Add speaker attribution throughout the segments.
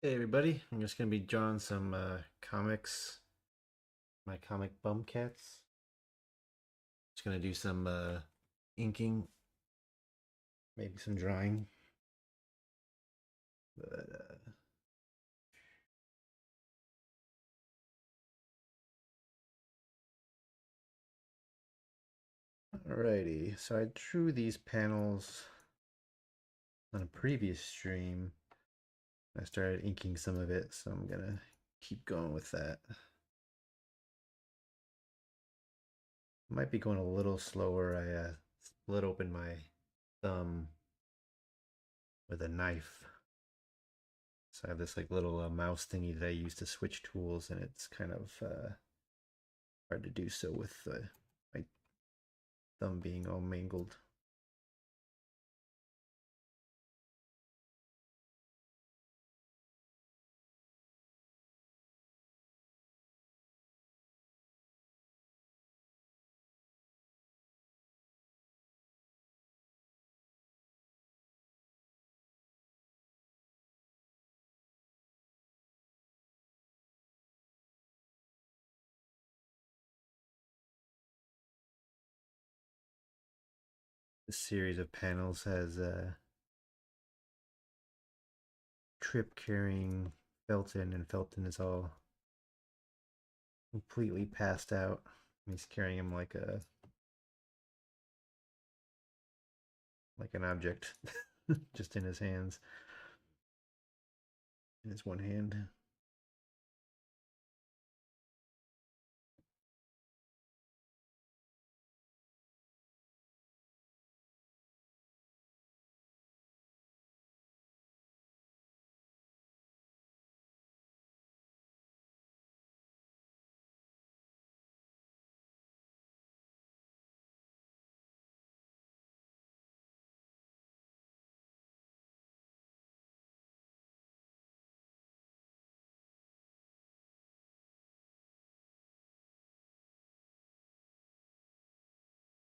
Speaker 1: Hey everybody, I'm just gonna be drawing some comics, my comic BUMKATS. Just gonna do some inking, maybe some drawing. But alrighty, so I drew these panels on a previous stream. I started inking some of it, so I'm gonna keep going with that. Might be going a little slower. I split open my thumb with a knife. So I have this like little mouse thingy that I use to switch tools, and it's kind of hard to do so with my thumb being all mangled. This series of panels has Trip carrying Felton, and Felton is all completely passed out. He's carrying him like an object, just in his hands, in his one hand.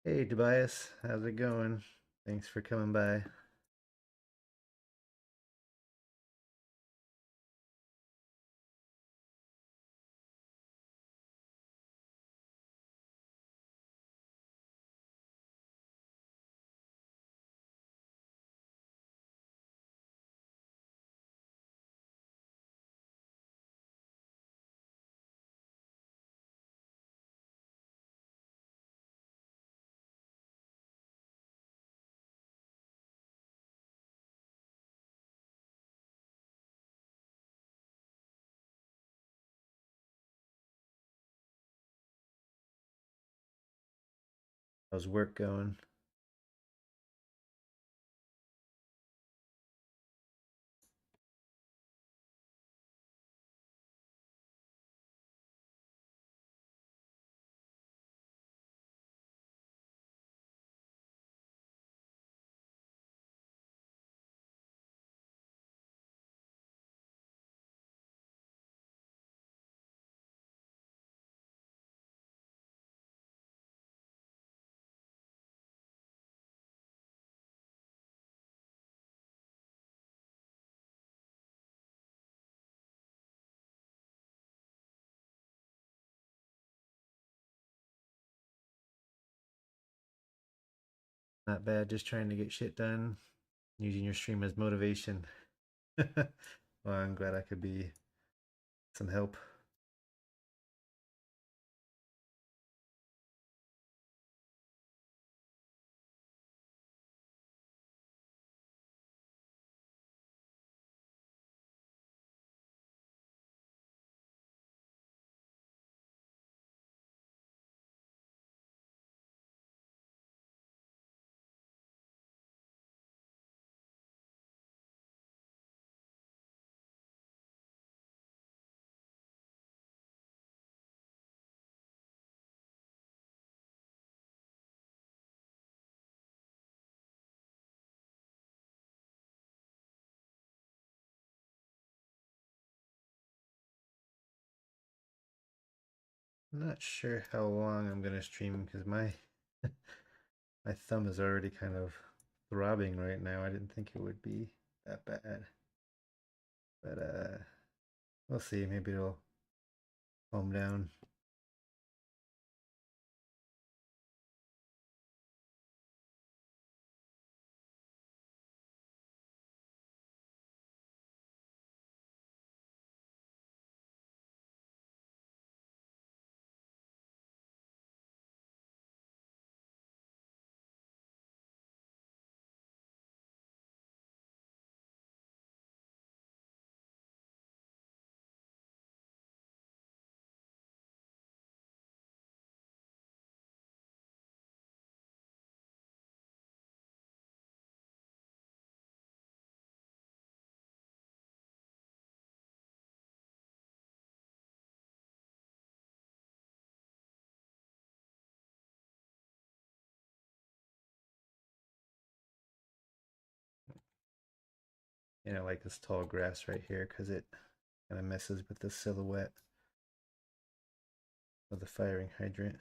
Speaker 1: Hey Tobias, how's it going? Thanks for coming by. How's work going? Not bad, just trying to get shit done, using your stream as motivation. Well, I'm glad I could be some help. I'm not sure how long I'm gonna stream because my thumb is already kind of throbbing right now. I didn't think it would be that bad. But we'll see. Maybe it'll calm down. I like this tall grass right here because it kind of messes with the silhouette of the firing hydrant.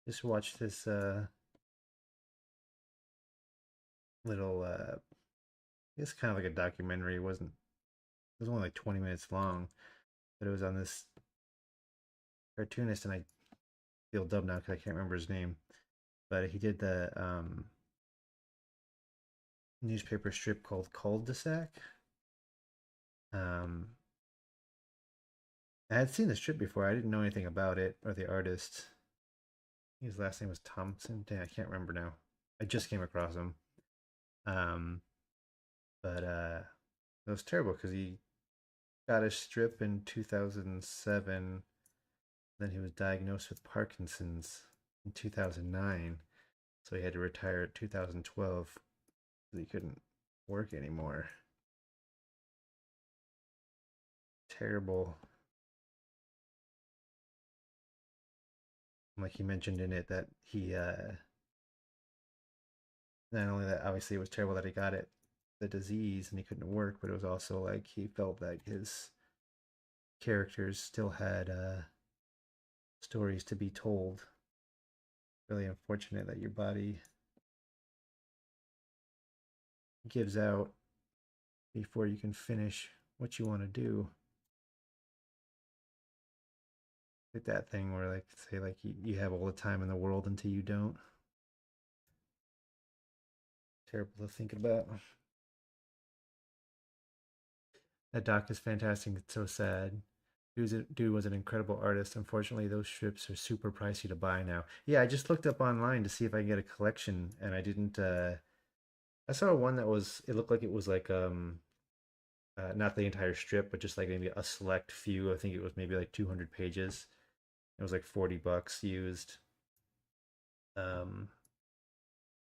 Speaker 1: Just watch this little it's kind of like a documentary. It was only like 20 minutes long, but it was on this cartoonist, and I feel dumb now because I can't remember his name. But he did the newspaper strip called Cul-de-sac. Um, I had seen the strip before. I didn't know anything about it or the artist. His last name was Thompson. Dang, I can't remember now. I just came across him. Um, but it was terrible because he got a strip in 2007. Then he was diagnosed with Parkinson's in 2009. So he had to retire at 2012 because he couldn't work anymore. Terrible. Like he mentioned in it that he not only that obviously it was terrible that he got it the disease and he couldn't work, but it was also like he felt that his characters still had stories to be told. Really unfortunate that your body gives out before you can finish what you want to do. Like that thing where like say like you have all the time in the world until you don't. Terrible to think about. That doc is fantastic. It's so sad. Dude was an incredible artist. Unfortunately, those strips are super pricey to buy now. Yeah, I just looked up online to see if I can get a collection, and I didn't. I saw one that was. It looked like it was like not the entire strip, but just like maybe a select few. I think it was maybe like 200 pages. It was like $40 used. Um,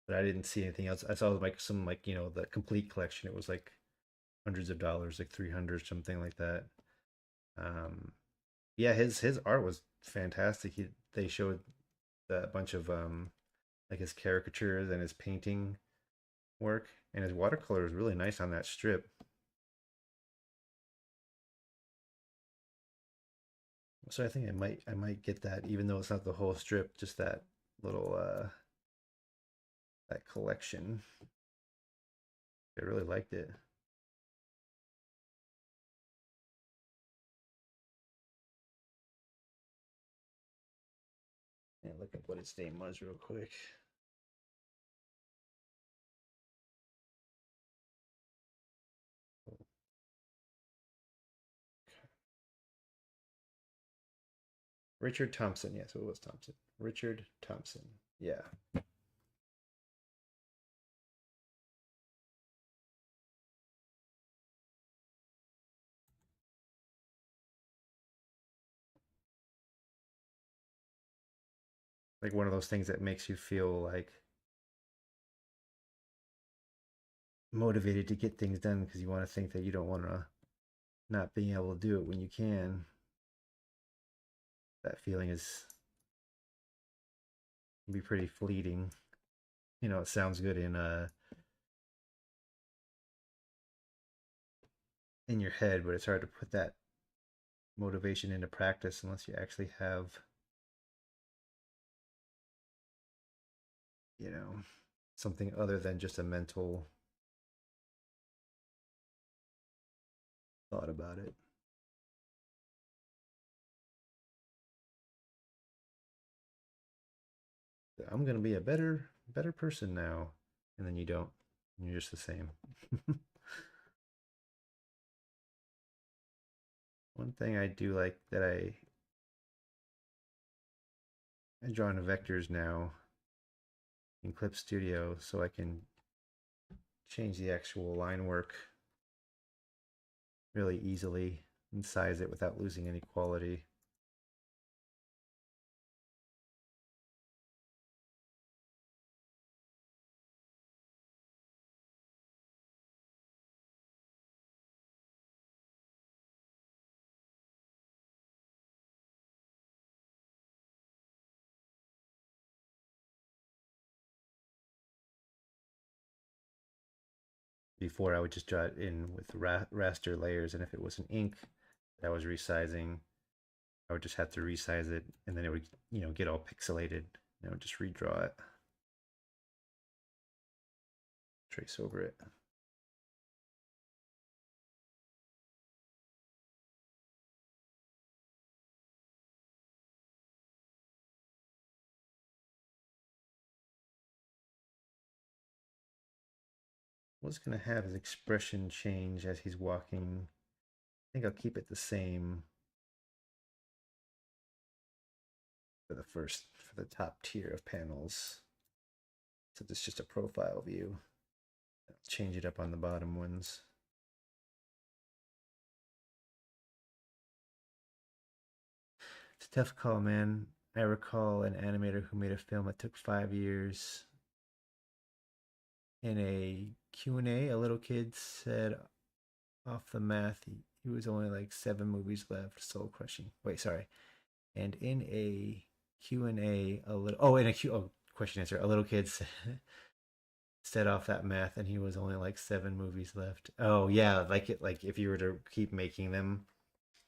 Speaker 1: but I didn't see anything else. I saw like some like the complete collection. It was like hundreds of dollars, like 300 something like that. Um, yeah, his art was fantastic. They showed a bunch of like his caricatures and his painting work, and his watercolor was really nice on that strip. So I think I might get that, even though it's not the whole strip, just that little that collection. I really liked it. look up what its name was real quick. Richard Thompson. Yes, it was Thompson. Richard Thompson. Yeah. Like one of those things that makes you feel like motivated to get things done because you want to think that you don't want to not being able to do it when you can. That feeling is can be pretty fleeting. You know, it sounds good in your head, but it's hard to put that motivation into practice unless you actually have, you know, something other than just a mental thought about it. I'm gonna be a better person now, and then you don't. You're just the same. One thing I do like that I draw in vectors now in Clip Studio, so I can change the actual line work really easily and size it without losing any quality. Before I would just draw it in with raster layers, and if it was an ink that I was resizing, I would just have to resize it, and then it would, you know, get all pixelated. And I would just redraw it, trace over it. What's going to have his expression change as he's walking. I think I'll keep it the same for the top tier of panels. So it's just a profile view. I'll change it up on the bottom ones. It's a tough call, man. I recall an animator who made a film that took 5 years. In a Q&A, a little kid said off the math, he was only like 7 movies left. Soul crushing. Wait, sorry. And in a Q&A, question answer, a little kid said off that math, and he was only like 7 movies left. Oh yeah, like if you were to keep making them,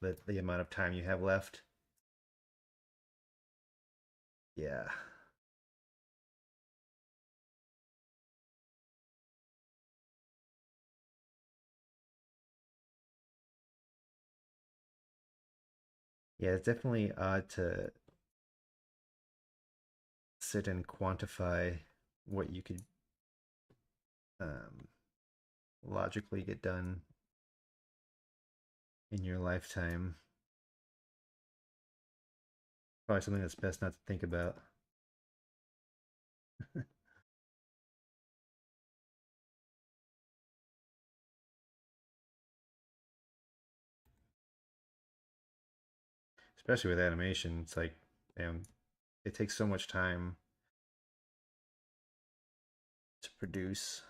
Speaker 1: the amount of time you have left. Yeah. Yeah, it's definitely odd to sit and quantify what you could um, logically get done in your lifetime. Probably something that's best not to think about. Especially with animation, it's like, damn, it takes so much time to produce.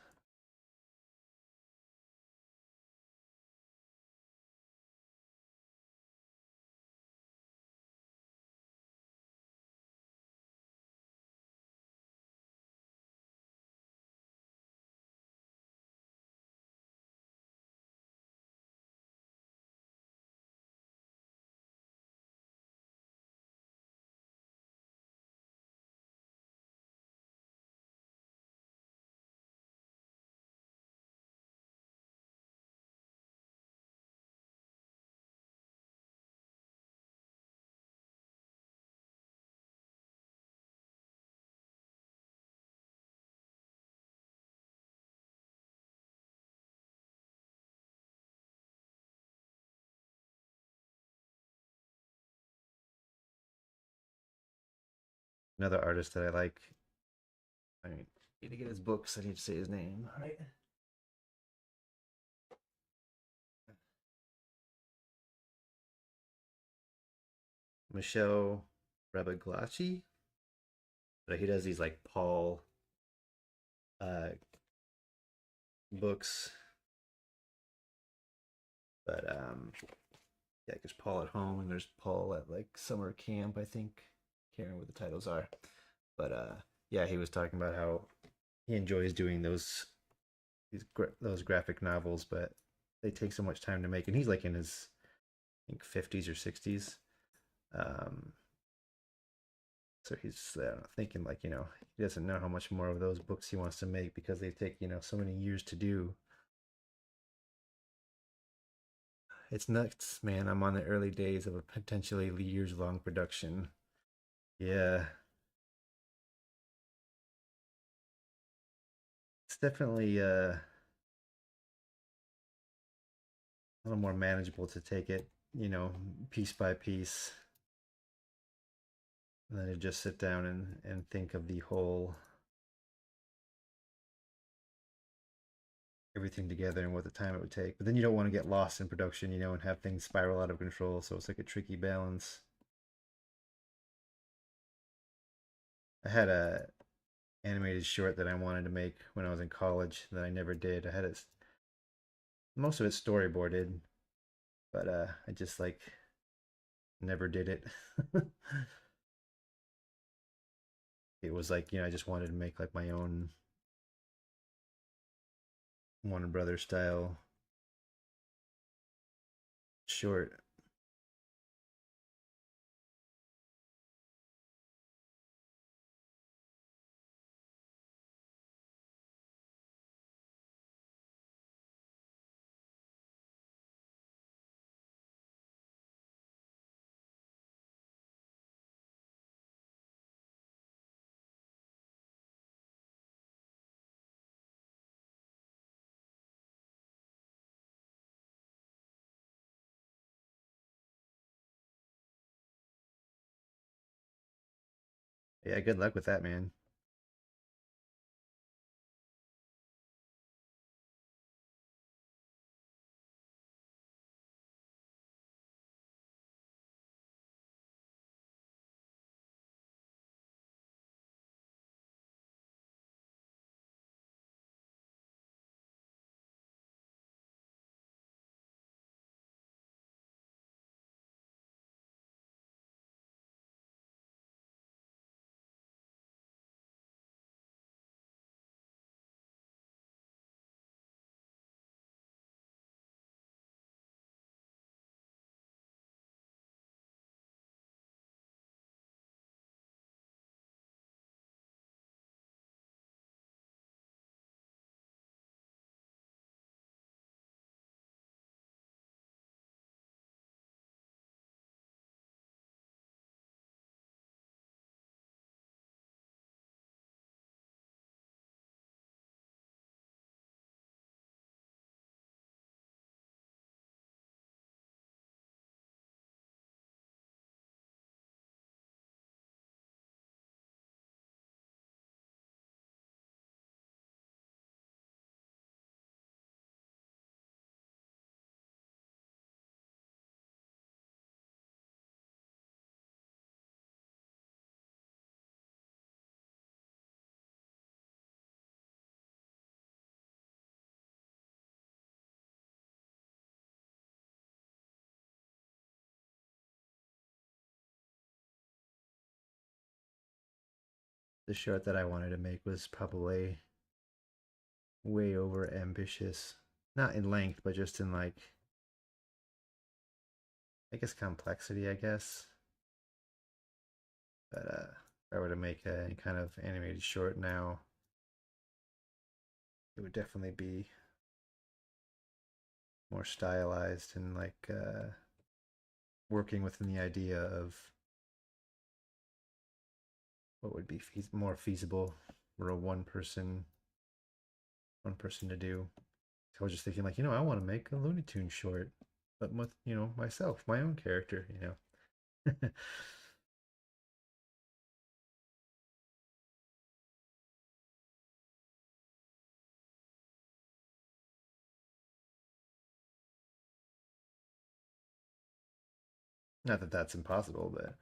Speaker 1: Another artist that I like. I need to get his books. I need to say his name. All right. Michelle Rabaglacci. But he does these like Paul uh, books. But yeah, there's Paul at home and there's Paul at like summer camp, I think. Can't remember what the titles are. But yeah, he was talking about how he enjoys doing those graphic novels, but they take so much time to make. And he's like in his I think 50s or 60s. Um, so he's thinking like he doesn't know how much more of those books he wants to make because they take so many years to do. It's nuts, man. I'm on the early days of a potentially years long production. Yeah, it's definitely a little more manageable to take it, piece by piece, than to just sit down and think of the whole everything together and what the time it would take. But then you don't want to get lost in production, and have things spiral out of control. So it's like a tricky balance. I had a animated short that I wanted to make when I was in college that I never did. I had it most of it storyboarded, but I just like never did it. It was like, I just wanted to make like my own Warner Brothers style short. Yeah, good luck with that, man. The short that I wanted to make was probably way over ambitious. Not in length, but just in like, I guess complexity, I guess. But if I were to make a kind of animated short now, it would definitely be more stylized and like working within the idea of what would be more feasible for a one person to do. So I was just thinking like, I want to make a Looney Tunes short, but with myself, my own character. Not that that's impossible, but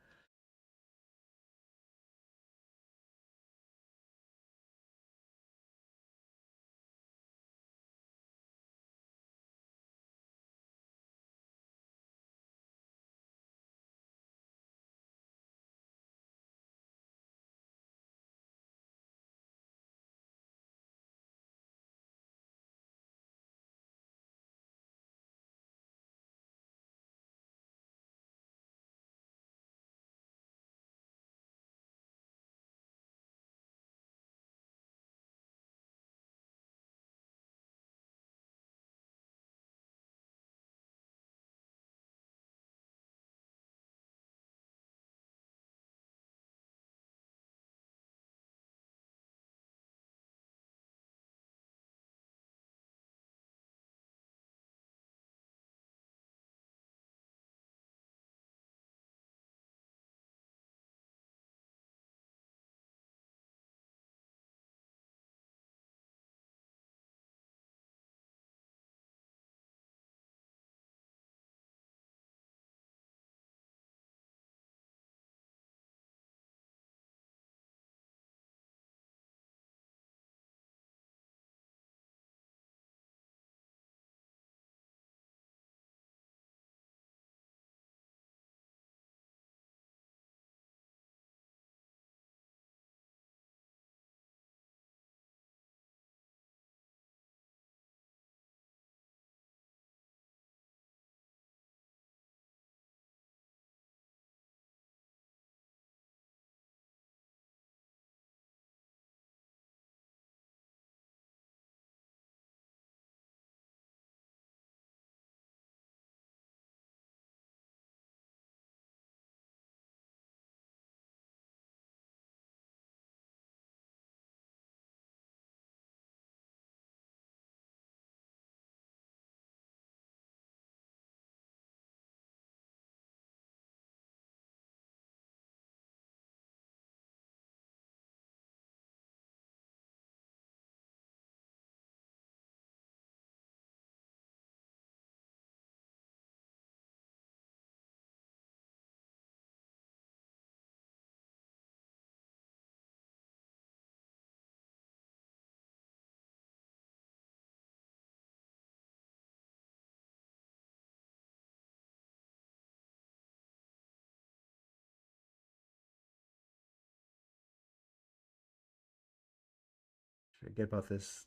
Speaker 1: forget about this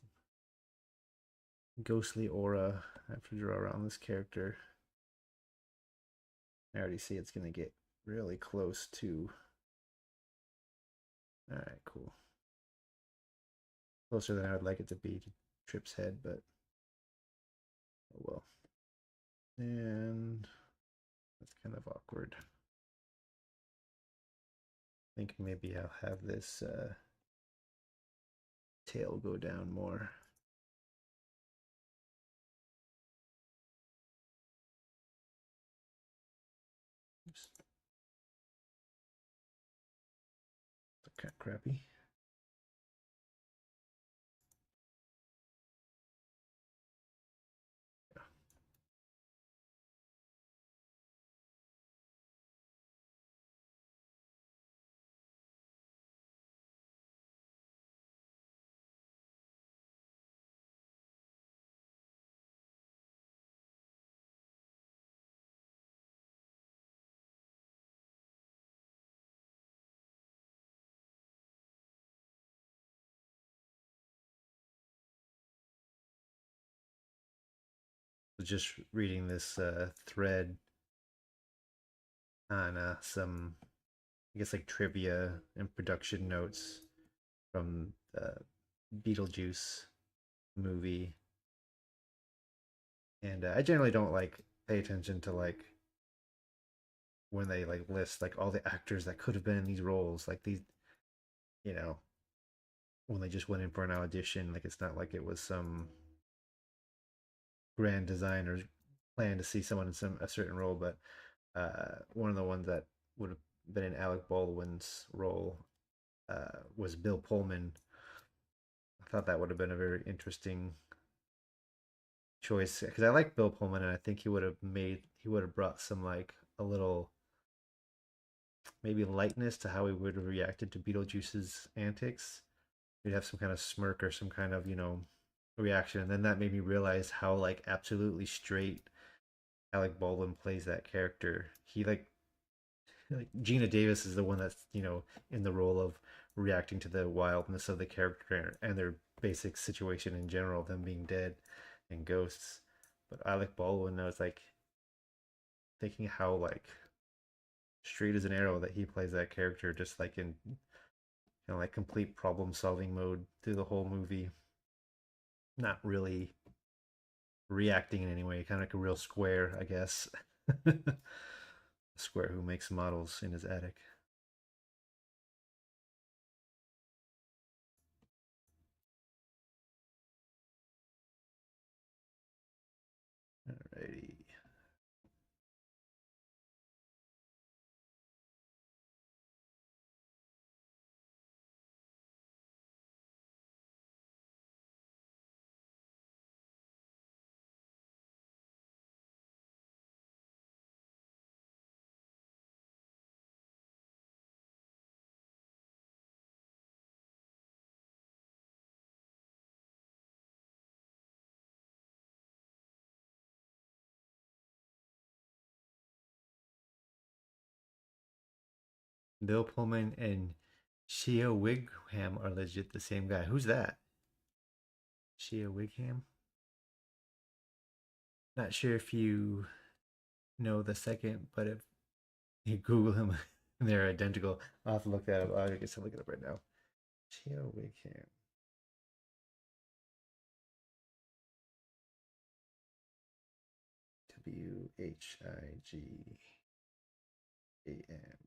Speaker 1: ghostly aura I have to draw around this character. I already see it's going to get really close to. All right, cool. Closer than I would like it to be to Trip's head, but oh well. And that's kind of awkward. I think maybe I'll have this tail go down more. Oops. That's kind of crappy. Just reading this thread on some, I guess, like trivia and production notes from the Beetlejuice movie, and I generally don't like pay attention to like when they like list like all the actors that could have been in these roles, like these, you know, when they just went in for an audition. Like it's not like it was some grand designer plan to see someone in some a certain role, but one of the ones that would have been in Alec Baldwin's role was Bill Pullman. I thought that would have been a very interesting choice because I like Bill Pullman and I think he would have brought some like a little maybe lightness to how he would have reacted to Beetlejuice's antics. He'd have some kind of smirk or some kind of, reaction. And then that made me realize how like absolutely straight Alec Baldwin plays that character. He like Gina Davis is the one that's, in the role of reacting to the wildness of the character and their basic situation in general, them being dead and ghosts. But Alec Baldwin, I was like thinking how like straight as an arrow that he plays that character, just like in like complete problem solving mode through the whole movie, not really reacting in any way, kind of like a real square, I guess. Square who makes models in his attic. Alrighty. Bill Pullman and Shea Wigham are legit the same guy. Who's that? Shea Wigham? Not sure if you know the second, but if you Google him and they're identical, I'll have to look that up. I guess I'll look it up right now. Shea Wigham. Whigham.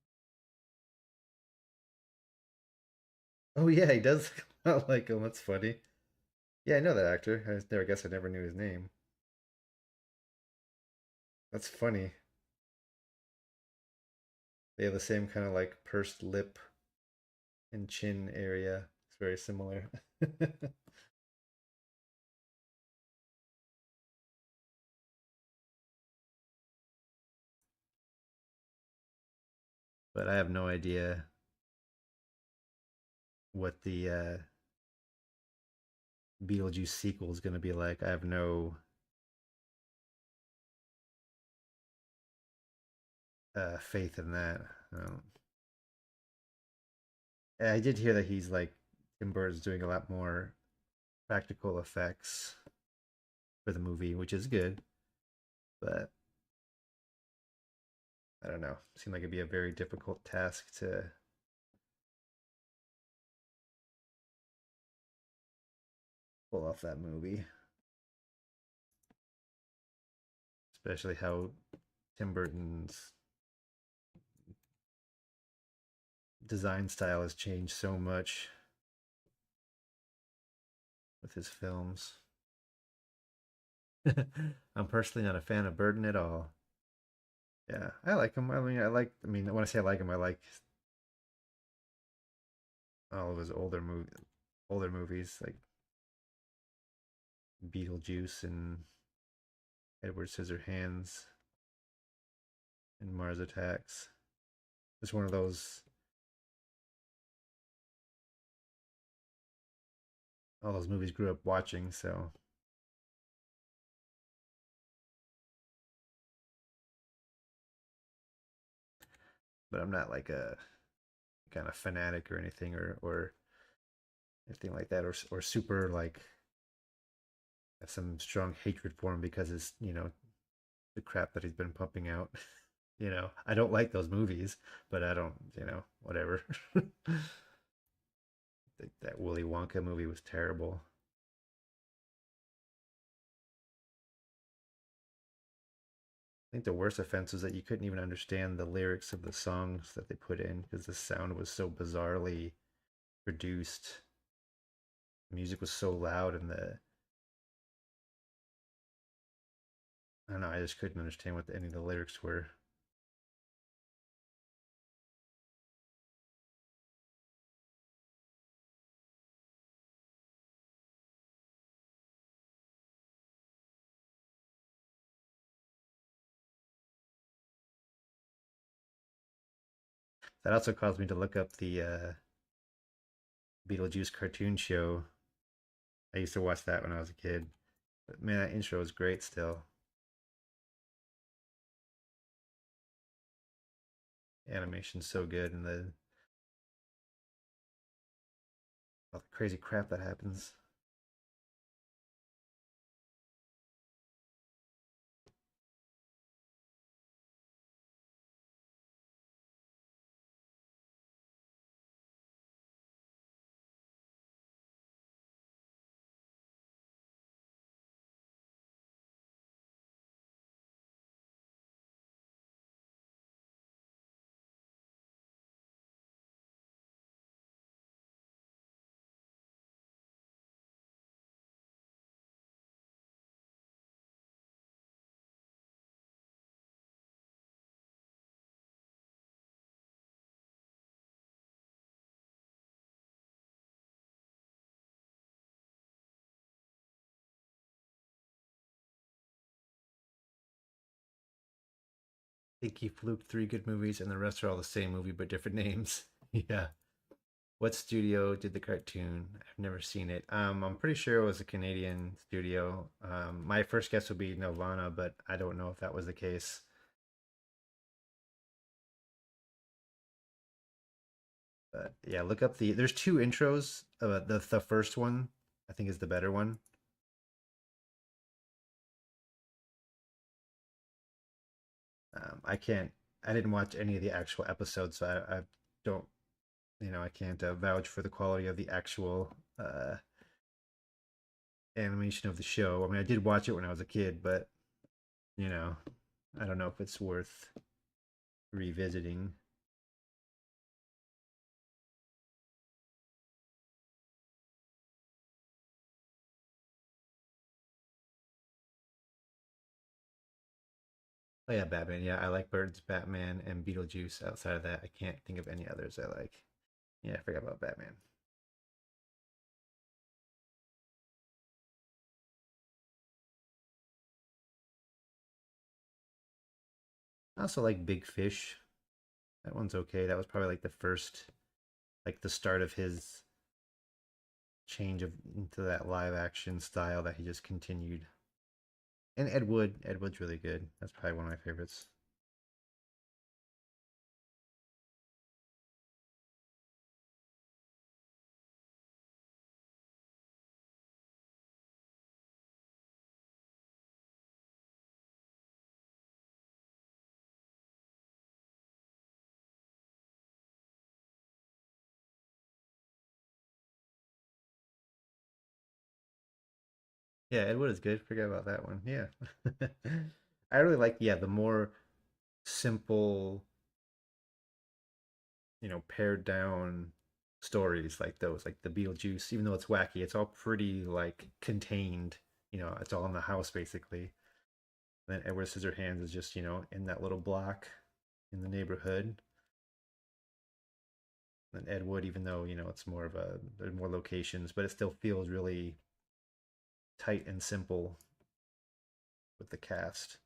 Speaker 1: Oh yeah, he does look a lot like him. That's funny. Yeah, I know that actor. I guess I never knew his name. That's funny. They have the same kind of like pursed lip and chin area. It's very similar. But I have no idea what the Beetlejuice sequel is going to be like. I have no faith in that. I did hear that he's like Tim Burton's doing a lot more practical effects for the movie, which is good. But I don't know. It seemed like it'd be a very difficult task to pull off that movie, especially how Tim Burton's design style has changed so much with his films. I'm personally not a fan of Burton at all. Yeah, I like him. I mean, when I say I like him, I like all of his older movies like Beetlejuice and Edward Scissorhands and Mars Attacks. It's one of those all those movies grew up watching, so but I'm not like a kind of fanatic or anything or anything like that or super like have some strong hatred for him because it's the crap that he's been pumping out. I don't like those movies, but I don't, whatever. That Willy Wonka movie was terrible. I think the worst offense was that you couldn't even understand the lyrics of the songs that they put in because the sound was so bizarrely produced. The music was so loud, and I don't know. I just couldn't understand what any of the lyrics were. That also caused me to look up the Beetlejuice cartoon show. I used to watch that when I was a kid. But man, that intro is great still. Animation's so good, and the all the crazy crap that happens. I think he fluked three good movies, and the rest are all the same movie but different names. Yeah. What studio did the cartoon? I've never seen it. I'm pretty sure it was a Canadian studio. My first guess would be Nirvana, but I don't know if that was the case. But yeah, look up the. There's two intros. The first one I think is the better one. I can't. I didn't watch any of the actual episodes, so I don't. I can't vouch for the quality of the actual animation of the show. I mean, I did watch it when I was a kid, but you know, I don't know if it's worth revisiting. Oh yeah, Batman. Yeah, I like Bird's Batman and Beetlejuice. Outside of that, I can't think of any others I like. Yeah, I forgot about Batman. I also like Big Fish. That one's okay. That was probably like the first, like the start of his change of into that live action style that he just continued. And Ed Wood, Ed Wood's really good. That's probably one of my favorites. Yeah, Ed Wood is good. Forget about that one. Yeah. I really like, yeah, the more simple, pared down stories like those, like the Beetlejuice, even though it's wacky, it's all pretty like contained. It's all in the house basically. Then Edward Scissorhands is just, in that little block in the neighborhood. And Ed Wood, even though, it's more of there's more locations, but it still feels really tight and simple with the cast.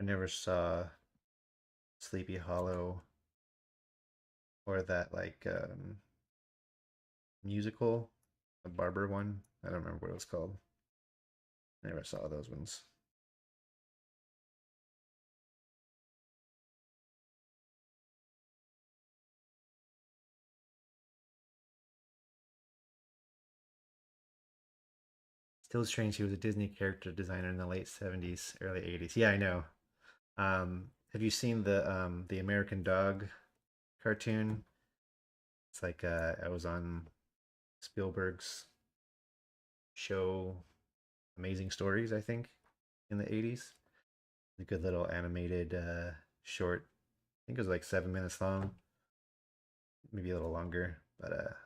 Speaker 1: I never saw Sleepy Hollow or that like musical, the barber one. I don't remember what it was called. I never saw those ones. Still strange he was a Disney character designer in the late 70s, early 80s. Yeah, I know. Have you seen the American Dog cartoon? It's like I was on Spielberg's show Amazing Stories, I think, in the 80s. A good little animated short. I think it was like 7 minutes long, maybe a little longer, but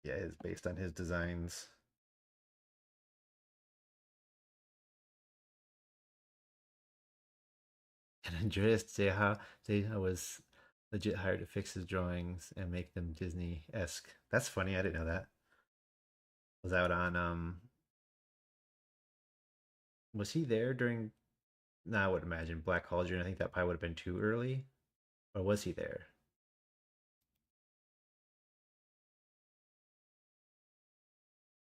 Speaker 1: yeah, it's based on his designs. And Andreas Zeha was legit hired to fix his drawings and make them Disney-esque. That's funny. I didn't know that. Was out on was he there during no, I would imagine Black Cauldron. I think that probably would have been too early. Or was he there?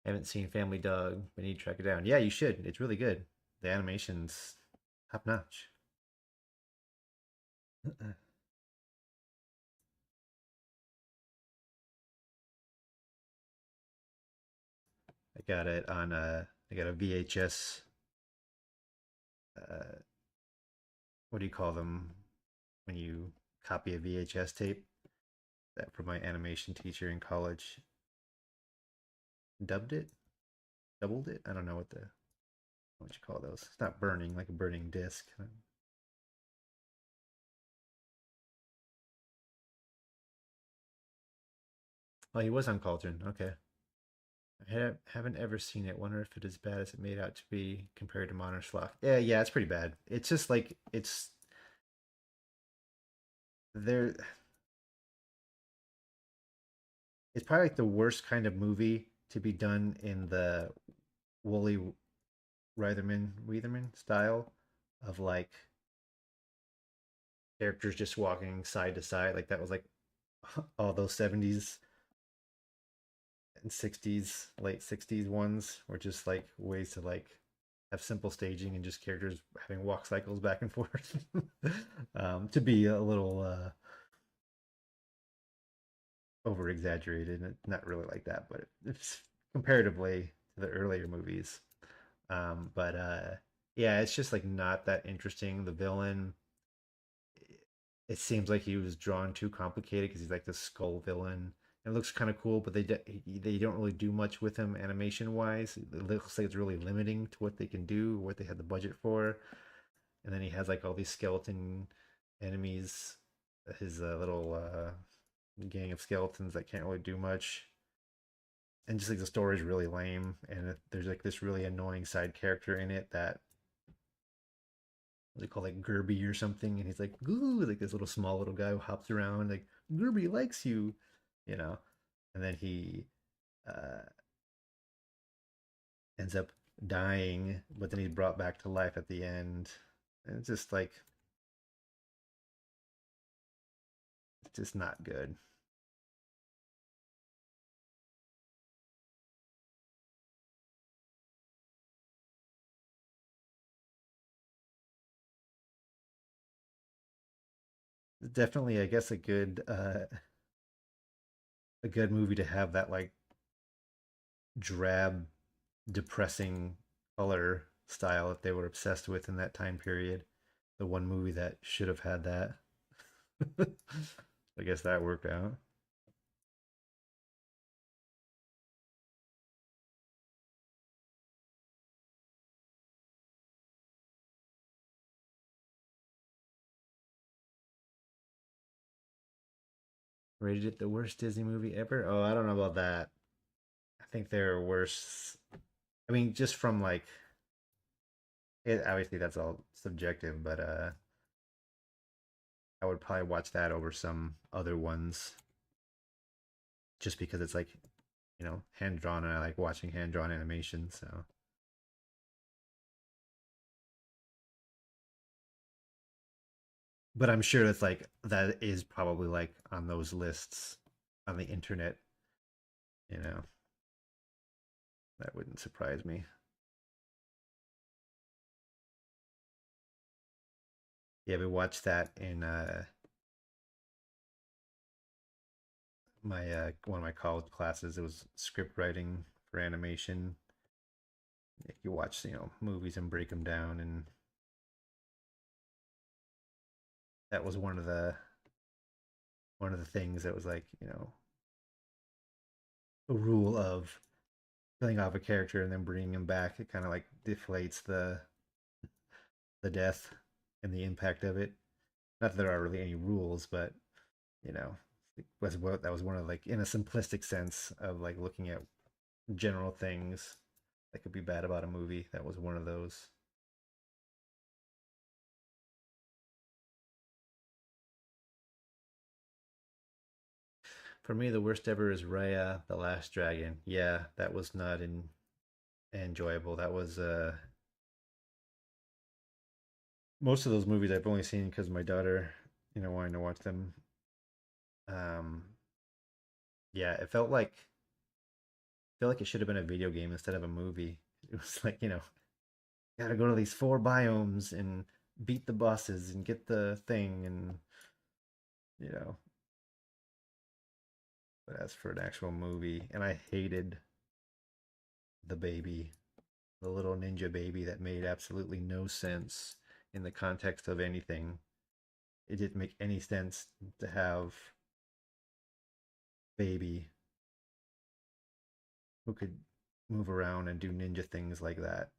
Speaker 1: I haven't seen Family Dog, but need to track it down. Yeah, you should. It's really good. The animation's top notch. I got it on I got a VHS uh what do you call them when you copy a VHS tape? That from my animation teacher in college. Dubbed it? Doubled it? I don't know what you call those. It's not burning like a burning disc. Oh, he was on Cauldron. Okay. Haven't ever seen it. Wonder if it's as bad as it made out to be compared to Modern Schlock. Yeah, yeah, it's pretty bad. It's just like there. It's probably like the worst kind of movie to be done in the Woolly Reitherman style of like characters just walking side to side. Like that was like all those 70s and 60s, late 60s ones were just like ways to like have simple staging and just characters having walk cycles back and forth. To be a little over exaggerated, not really like that, but it's comparatively to the earlier movies. But yeah, it's just like not that interesting. The villain, it seems like he was drawn too complicated because he's like the skull villain. It looks kind of cool, but they don't really do much with him animation wise. It looks like it's really limiting to what they can do, what they had the budget for. And then he has like all these skeleton enemies, his little gang of skeletons that can't really do much. And just like the story is really lame, and there's like this really annoying side character in it that they call like Gerby or something, and he's like, "Ooh," like this little small little guy who hops around, like Gerby likes you, you know. And then he uh, ends up dying, but then he's brought back to life at the end. And it's just like it's just not good. It's definitely, I guess, a good movie to have that like drab, depressing color style that they were obsessed with in that time period. The one movie that should have had that. I guess that worked out. Rated it the worst Disney movie ever? Oh, I don't know about that. I think there are worse. I mean, just from like, obviously that's all subjective, but I would probably watch that over some other ones just because it's like, hand drawn, and I like watching hand drawn animation. So, but I'm sure that's like that is probably like on those lists on the internet. You know, that wouldn't surprise me. Yeah, we watched that in my one of my college classes. It was script writing for animation, if you watch, movies and break them down, and that was one of the things that was like, a rule of killing off a character and then bringing him back. It kind of like deflates the death and the impact of it. Not that there are really any rules, but you know, that was one of, like, in a simplistic sense of like looking at general things that could be bad about a movie. That was one of those. For me, the worst ever is Raya, the Last Dragon. Yeah, that was not enjoyable. That was most of those movies I've only seen because my daughter, wanting to watch them. Um, yeah, it felt like it should have been a video game instead of a movie. It was like, gotta go to these four biomes and beat the bosses and get the thing, and you know. But as for an actual movie, and I hated the baby, the little ninja baby that made absolutely no sense in the context of anything. It didn't make any sense to have baby who could move around and do ninja things like that.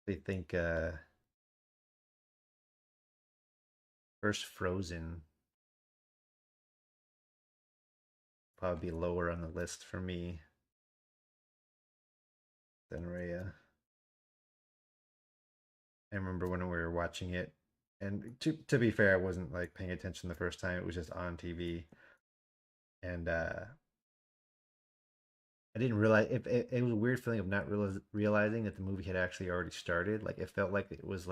Speaker 1: They think first Frozen probably be lower on the list for me than Raya. I remember when we were watching it, and to be fair, I wasn't like paying attention the first time. It was just on TV, and I didn't realize it was a weird feeling of not realizing that the movie had actually already started. Like it felt like it was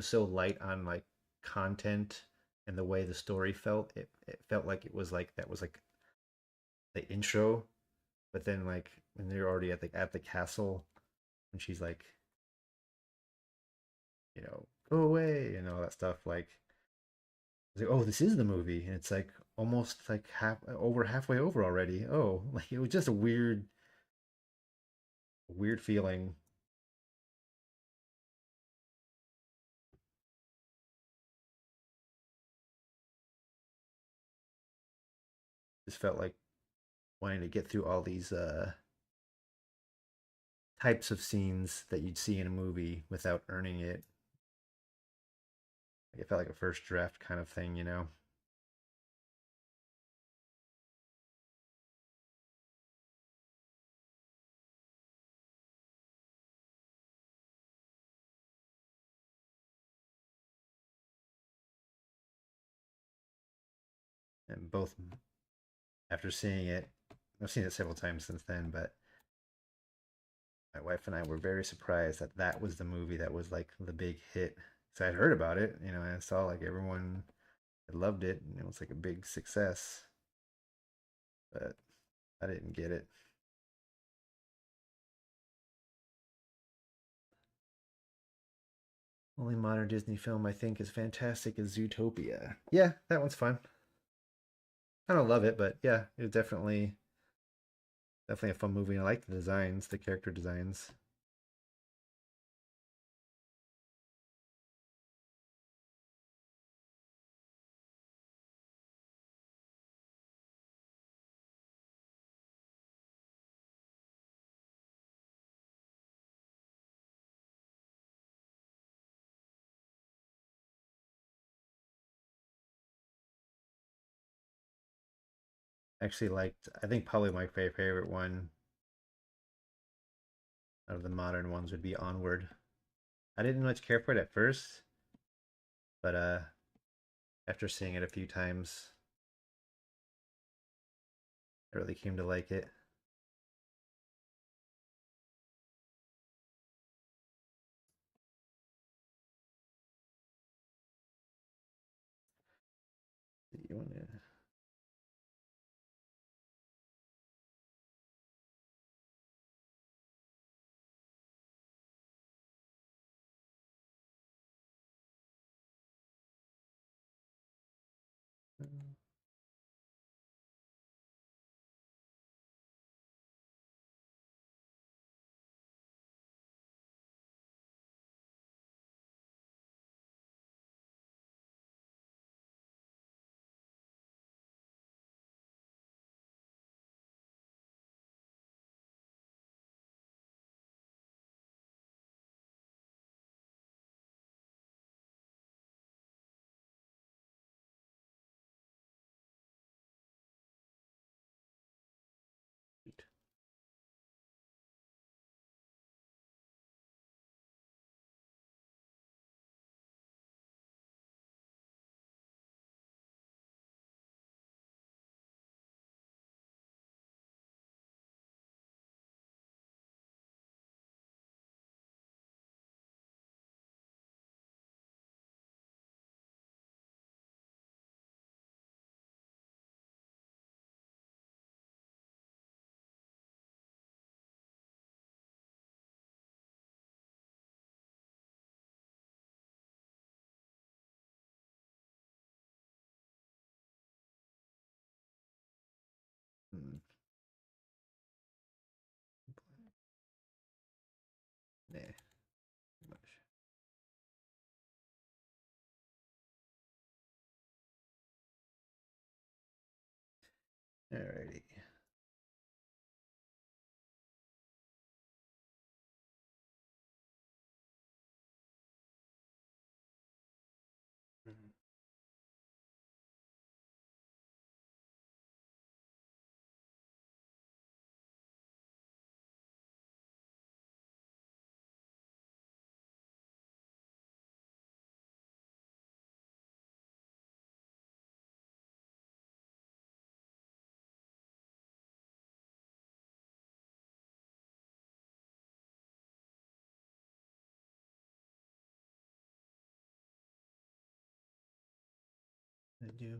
Speaker 1: so light on like content and the way the story felt. It felt like it was like that was like the intro, but then like when they're already at the castle, and she's like, go away and all that stuff. Like, oh, this is the movie, and it's like almost like halfway over already. Oh, like it was just a weird feeling. Just felt like wanting to get through all these types of scenes that you'd see in a movie without earning it. Like it felt like a first draft kind of thing. And both after seeing it, I've seen it several times since then, but my wife and I were very surprised that that was the movie that was like the big hit. So I'd heard about it, and I saw like everyone had loved it, and it was like a big success, but I didn't get it. Only modern Disney film I think is fantastic is Zootopia. Yeah, that one's fun. I don't love it, but yeah, it was definitely a fun movie. I like the designs, the character designs. Actually liked, I think probably my favorite one out of the modern ones would be Onward. I didn't much care for it at first, but after seeing it a few times, I really came to like it. You want to? Hmm. Nah, too much. Alrighty. Mhm. I do.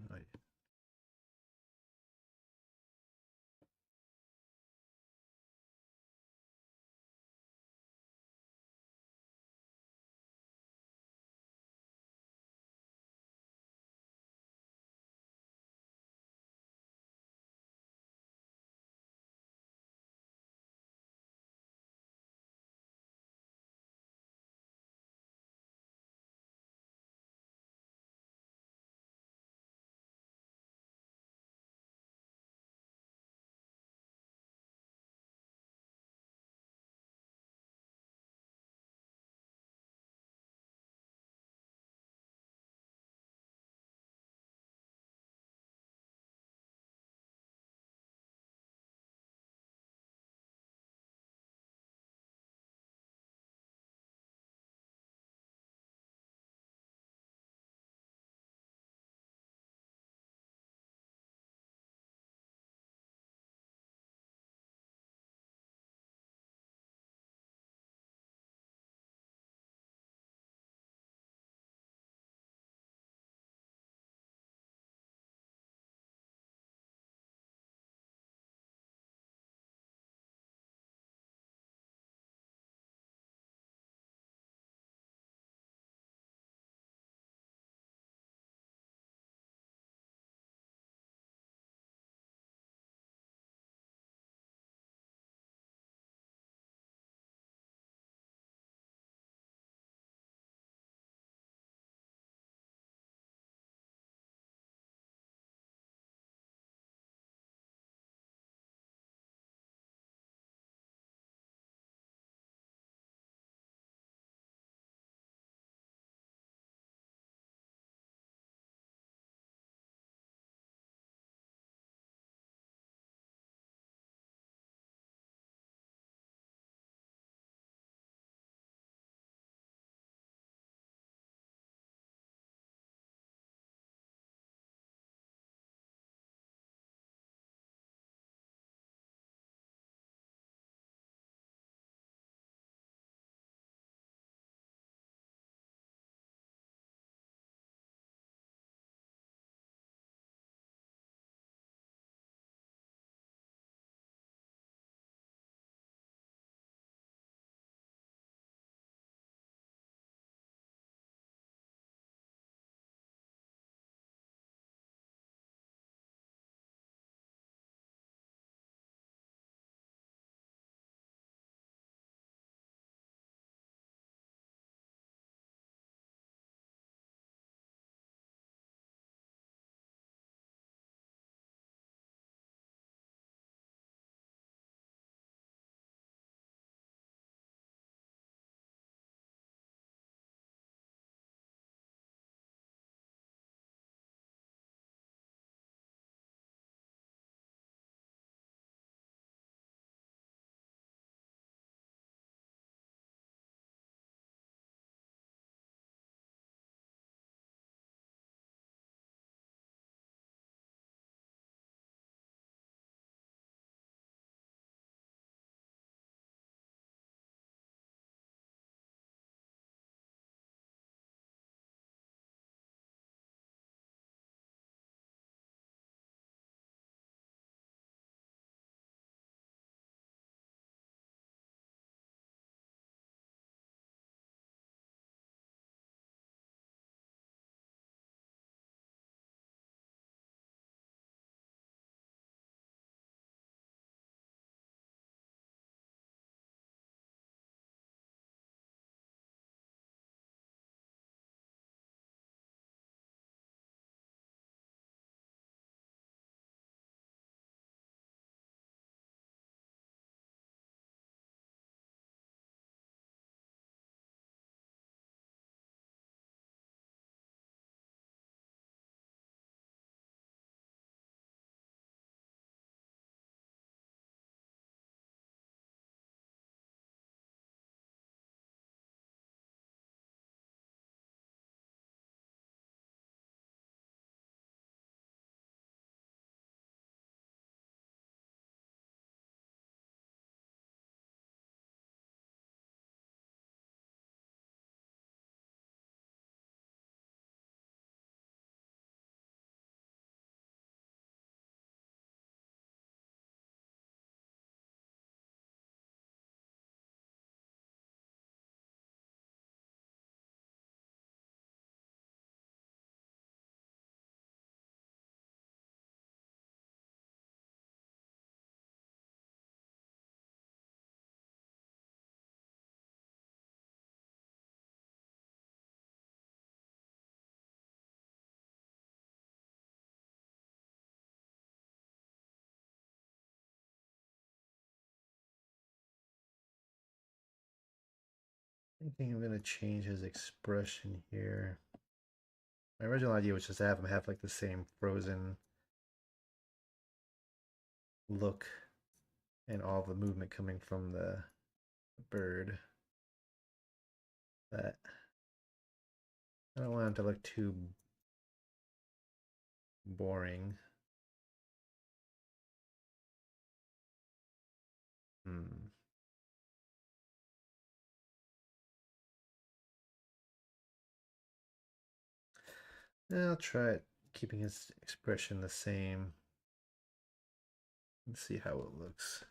Speaker 1: thinking I'm gonna change his expression here. My original idea was just to have him have like the same frozen look and all the movement coming from the bird. But I don't want him to look too boring. Hmm. I'll try it, keeping his expression the same. Let's see how it looks.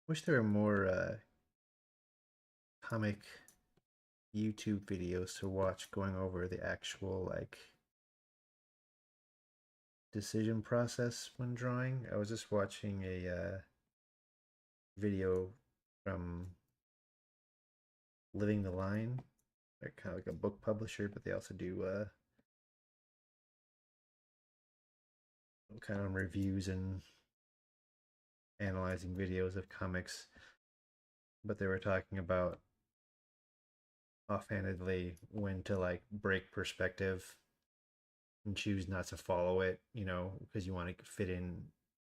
Speaker 1: Wish there were more comic YouTube videos to watch going over the actual like decision process when drawing. I was just watching a video from Living the Line. They're kind of like a book publisher, but they also do kind of reviews and analyzing videos of comics, but they were talking about offhandedly when to like break perspective and choose not to follow it, because you want to fit in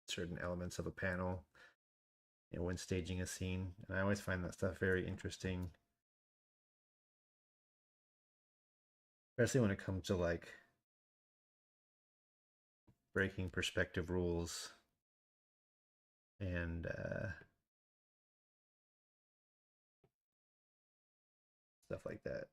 Speaker 1: certain elements of a panel, when staging a scene. And I always find that stuff very interesting, especially when it comes to like breaking perspective rules and stuff like that.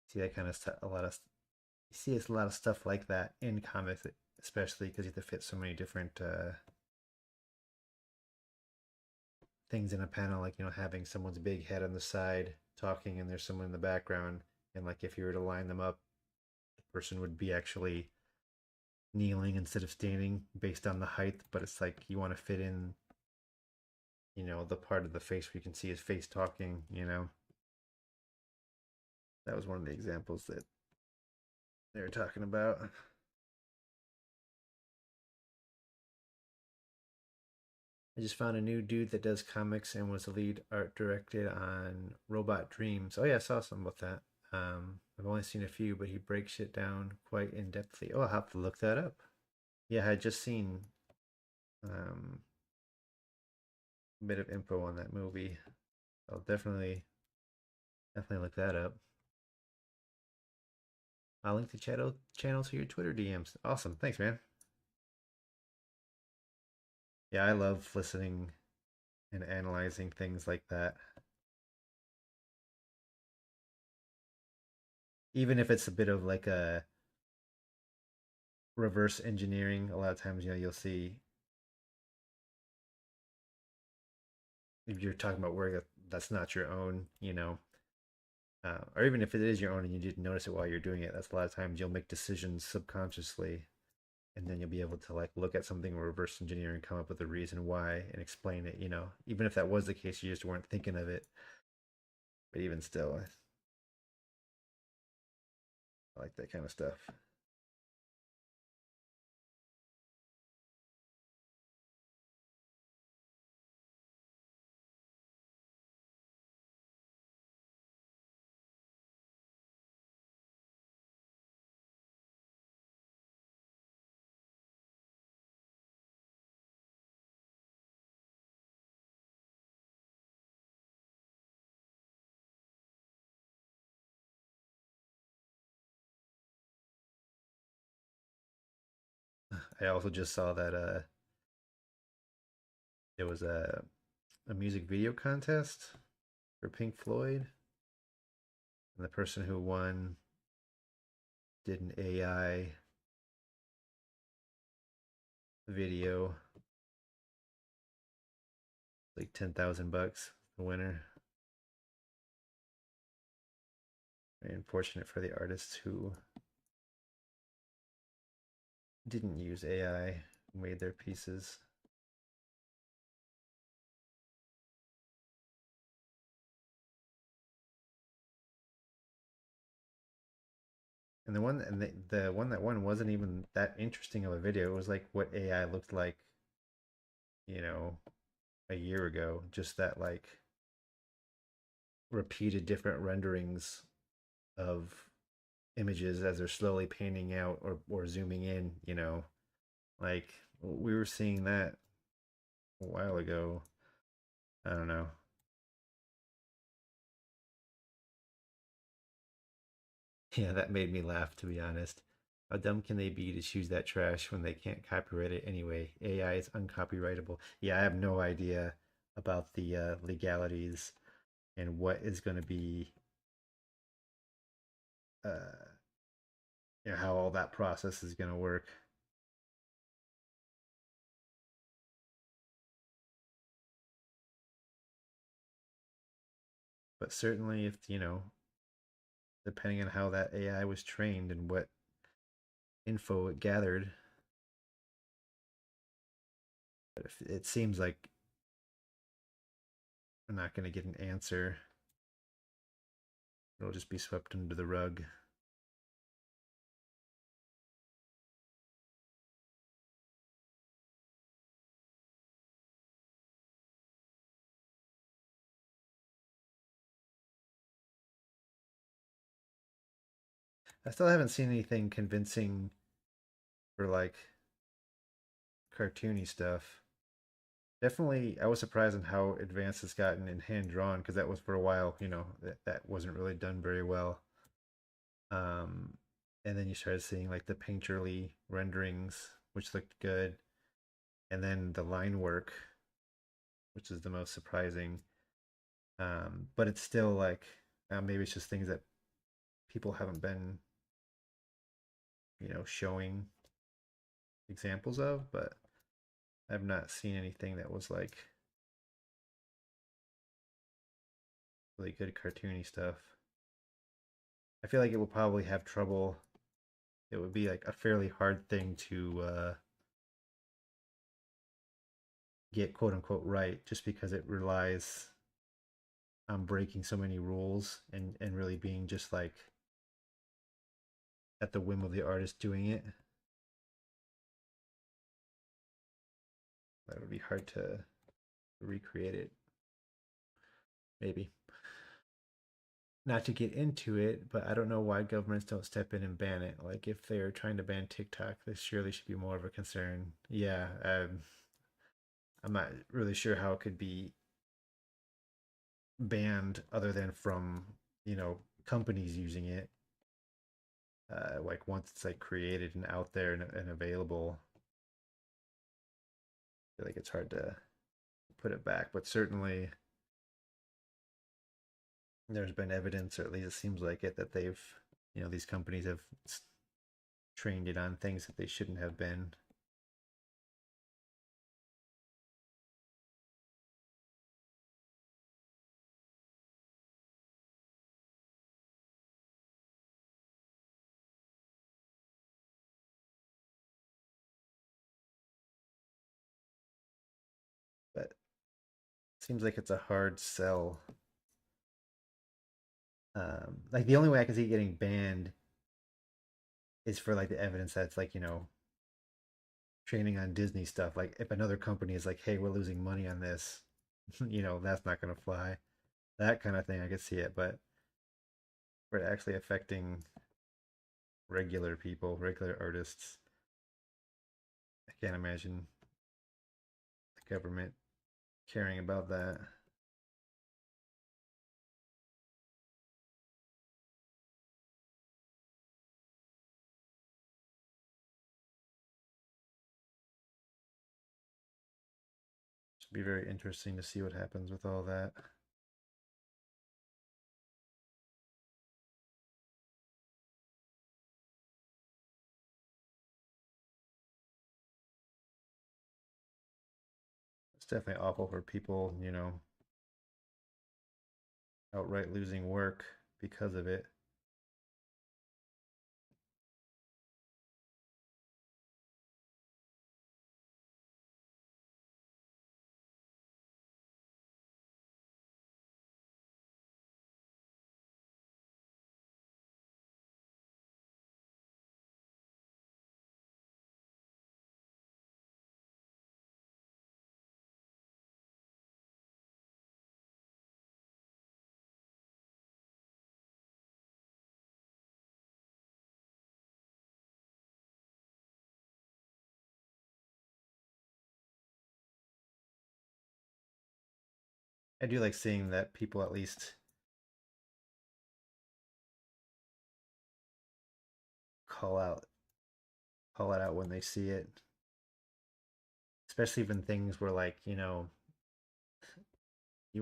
Speaker 1: See that kind of stuff, you see it's a lot of stuff like that in comics, especially because you have to fit so many different things in a panel, like having someone's big head on the side talking and there's someone in the background, and like if you were to line them up, the person would be actually kneeling instead of standing based on the height, but it's like you want to fit in, the part of the face where you can see his face talking. That was one of the examples that they were talking about. I just found a new dude that does comics and was the lead art directed on Robot Dreams. Oh yeah, I saw something about that. I've only seen a few, but he breaks it down quite in depthly. Oh, I'll have to look that up. Yeah, I had just seen um, a bit of info on that movie. I'll definitely look that up. I'll link the channel to your Twitter DMs. Awesome, thanks, man. Yeah, I love listening and analyzing things like that. Even if it's a bit of like a reverse engineering, a lot of times, you'll see if you're talking about work that's not your own, or even if it is your own and you didn't notice it while you're doing it, that's a lot of times you'll make decisions subconsciously, and then you'll be able to like look at something reverse engineer and come up with a reason why and explain it. Even if that was the case, you just weren't thinking of it. But even still, I like that kind of stuff. I also just saw that there was a music video contest for Pink Floyd, and the person who won did an AI video, like $10,000, the winner. Very unfortunate for the artists who didn't use AI, made their pieces. And the one that won wasn't even that interesting of a video. It was like what AI looked like, you know, a year ago. Just that like repeated different renderings of images as they're slowly panning out or zooming in. Like we were seeing that a while ago. I don't know. Yeah, that made me laugh, to be honest. How dumb can they be to choose that trash when they can't copyright it anyway? AI is uncopyrightable. Yeah, I have no idea about the legalities and what is going to be, uh, how all that process is going to work. But certainly, if, depending on how that AI was trained and what info it gathered. But if it seems like I'm not going to get an answer, it'll just be swept under the rug. I still haven't seen anything convincing for like cartoony stuff. Definitely, I was surprised on how advanced it's gotten in hand drawn because that was for a while, that wasn't really done very well. Um, and then you started seeing like the painterly renderings, which looked good, and then the line work, which is the most surprising. But it's still like maybe it's just things that people haven't been, showing examples of, but I've not seen anything that was like really good cartoony stuff. I feel like it will probably have trouble. It would be like a fairly hard thing to get quote unquote right just because it relies on breaking so many rules and really being just like at the whim of the artist doing it. That would be hard to recreate it, maybe. Not to get into it, but I don't know why governments don't step in and ban it. Like if they're trying to ban TikTok, this surely should be more of a concern. Yeah, I'm not really sure how it could be banned other than from companies using it. Like once it's like created and out there and available, I feel like it's hard to put it back. But certainly, there's been evidence, or at least it seems like it, that these companies have trained it on things that they shouldn't have been. But it seems like it's a hard sell. Like the only way I can see it getting banned is for like the evidence that's like training on Disney stuff. Like if another company is like, "Hey, we're losing money on this," that's not gonna fly. That kind of thing, I could see it. But for actually affecting regular people, regular artists, I can't imagine the government caring about that. Should be very interesting to see what happens with all that. It's definitely awful for people, outright losing work because of it. I do like seeing that people at least call out call it out when they see it, especially when things were like, you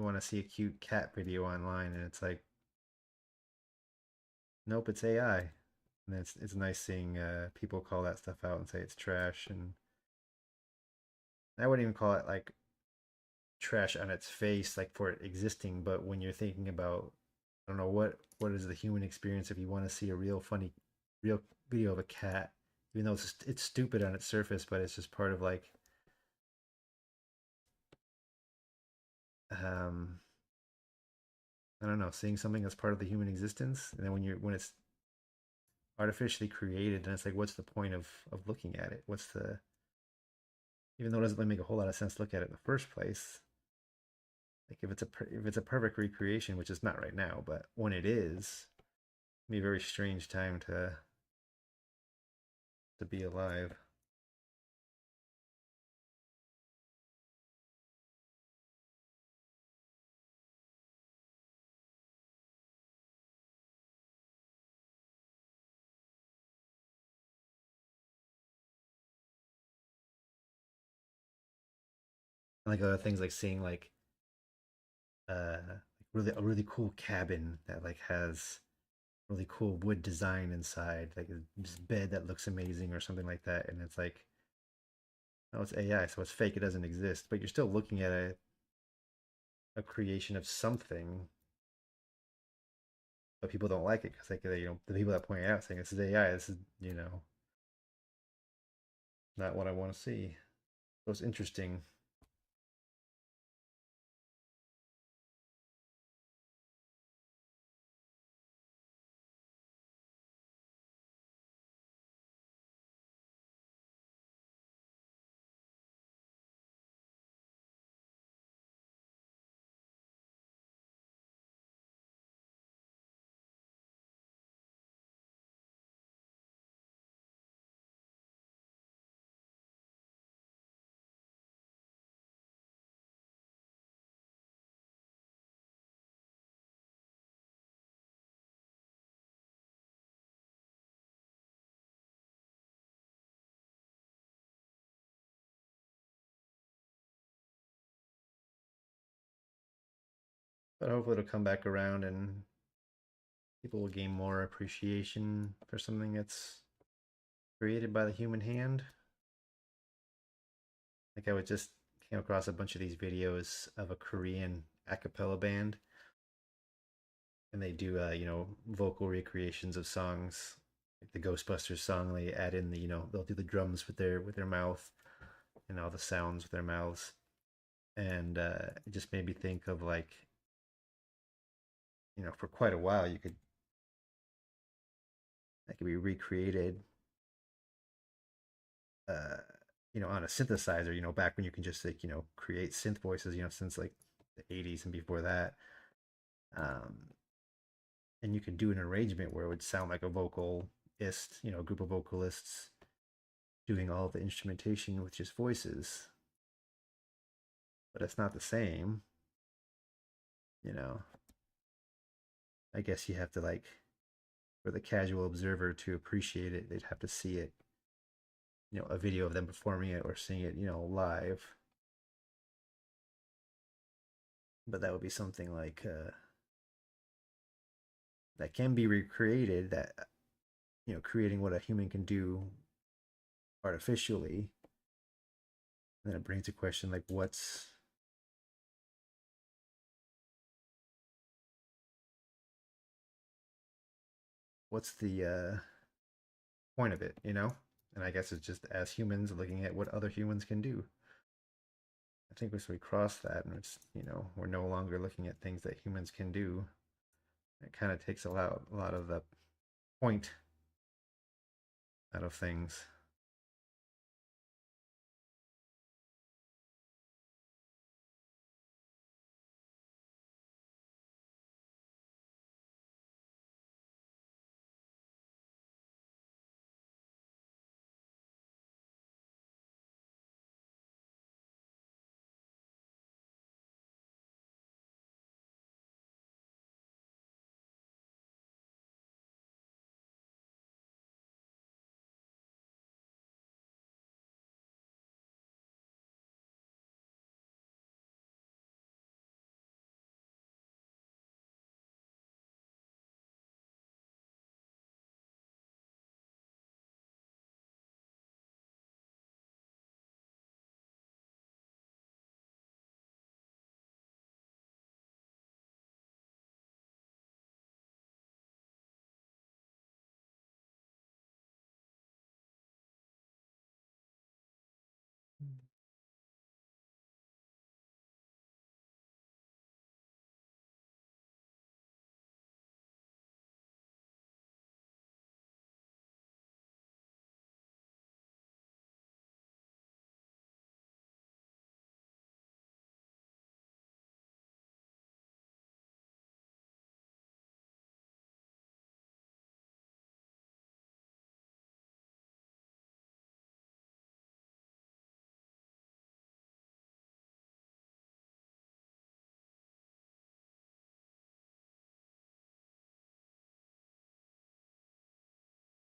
Speaker 1: want to see a cute cat video online and it's like, nope, it's AI. And it's nice seeing people call that stuff out and say it's trash. And I wouldn't even call it like trash on its face, like for it existing. But when you're thinking about, I don't know what is the human experience if you want to see a real funny, real video of a cat, even though it's stupid on its surface, but it's just part of like um I don't know, seeing something that's part of the human existence, and then when it's artificially created, then it's like, what's the point of looking at it? What's the even though it doesn't really make a whole lot of sense to look at it in the first place. Like if it's a perfect recreation, which is not right now, but when it is, it'd be a very strange time to be alive. And like other things like seeing like really a really cool cabin that like has really cool wood design inside, like this bed that looks amazing or something like that, and it's like, oh, it's AI, so it's fake, it doesn't exist, but you're still looking at a creation of something, but people don't like it because like the people that point it out saying this is AI, this is not what I want to see. So it's interesting. But hopefully it'll come back around and people will gain more appreciation for something that's created by the human hand. Like I would just came across a bunch of these videos of a Korean a cappella band, and they do vocal recreations of songs like the Ghostbusters song. They add in the they'll do the drums with their mouth and all the sounds with their mouths, and it just made me think of like for quite a while you could that could be recreated uh on a synthesizer, back when you can just like create synth voices, since like the 80s and before that. um and you could do an arrangement where it would sound like a vocalist, a group of vocalists doing all the instrumentation with just voices, but it's not the same. you know I guess you have to like, for the casual observer to appreciate it, they'd have to see it, a video of them performing it or seeing it, live. But that would be something like that can be recreated, that creating what a human can do artificially. And then it brings a question like, what's the point of it? And I guess it's just as humans looking at what other humans can do. I think once we cross that, and we're no longer looking at things that humans can do, it kind of takes a lot of the point out of things.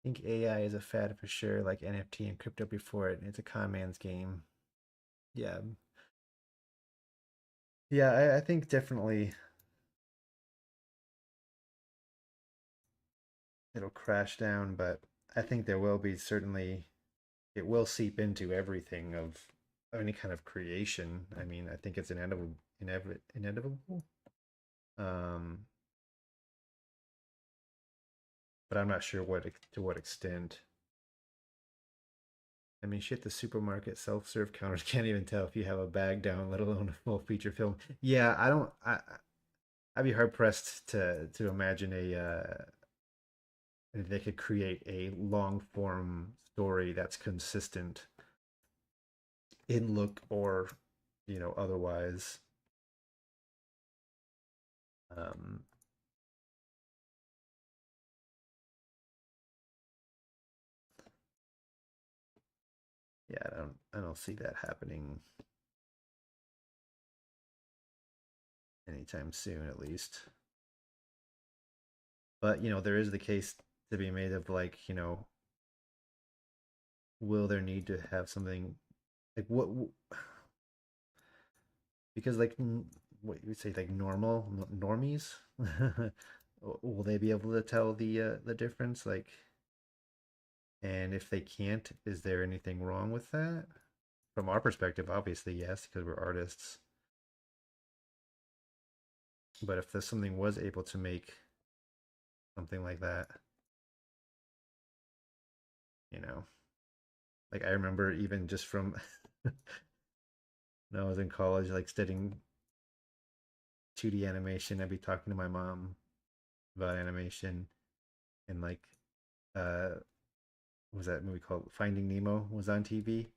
Speaker 1: think AI is a fad for sure, like NFT and crypto before it. It's a con man's game. Yeah. Yeah, I think definitely it'll crash down, but I think there will be certainly it will seep into everything of any kind of creation. I mean, I think it's inevitable. Um, but I'm not sure to what extent. I mean, shit, the supermarket self-serve counters can't even tell if you have a bag down, let alone a full feature film. Yeah, I don't. I'd be hard pressed to imagine they could create a long form story that's consistent in look or otherwise. Um, yeah, I don't see that happening anytime soon, at least. But there is the case to be made of like will there need to have something like what because like what you would say like normies will they be able to tell the difference like and if they can't is there anything wrong with that from our perspective obviously yes because we're artists but if there's something was able to make something like that you know like I remember even just from when I was in college like studying 2D animation I'd be talking to my mom about animation and like uh what was that movie called Finding Nemo was on TV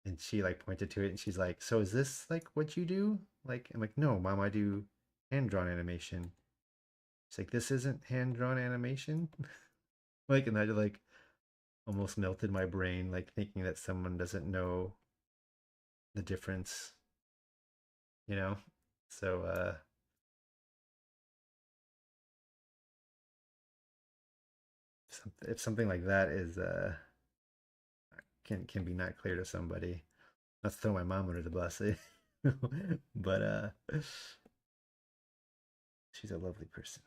Speaker 1: and she like pointed to it and she's like, "So is this like what you do?" Like I'm like, "No, mom, I do hand drawn animation." She's like, "This isn't hand drawn animation." Like and that like almost melted my brain like thinking that someone doesn't know the difference, you know? So if something like that is can be not clear to somebody, not to throw my mom under the bus, but she's a lovely person.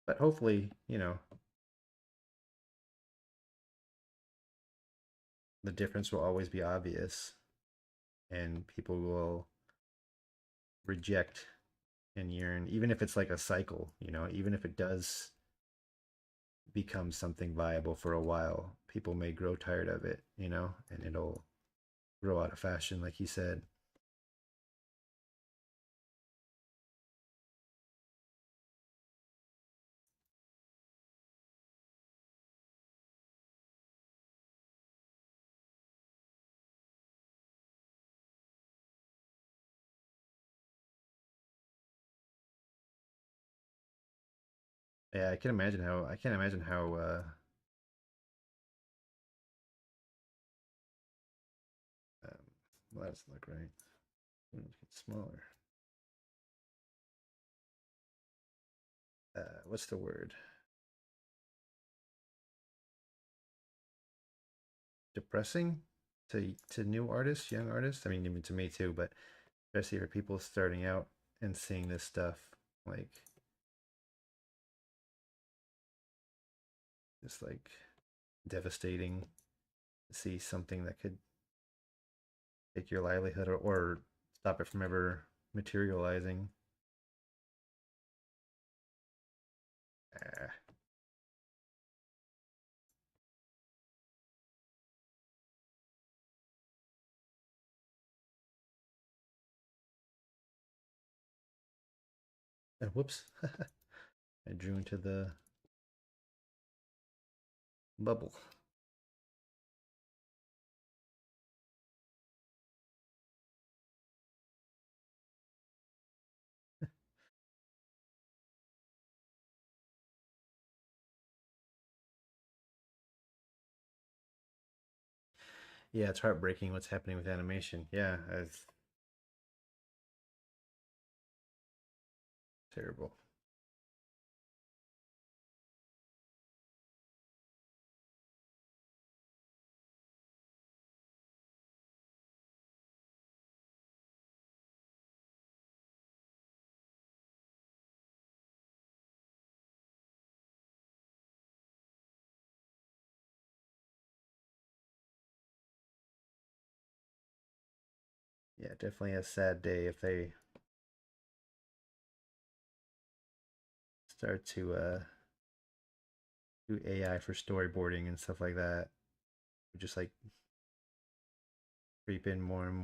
Speaker 1: But hopefully, the difference will always be obvious and people will reject and yearn, even if it's like a cycle, even if it does become something viable for a while, people may grow tired of it, and it'll grow out of fashion, like you said. Yeah, I can't imagine how um, well, that doesn't look right. Let's get smaller. What's the word? Depressing to new artists, young artists. I mean, even to me too, but especially for people starting out and seeing this stuff, like just like devastating to see something that could take your livelihood or stop it from ever materializing. Ah, and whoops, I drew into the bubble. Yeah, it's heartbreaking what's happening with animation. Yeah, it's terrible. Yeah, definitely a sad day if they start to do AI for storyboarding and stuff like that. Just like creep in more and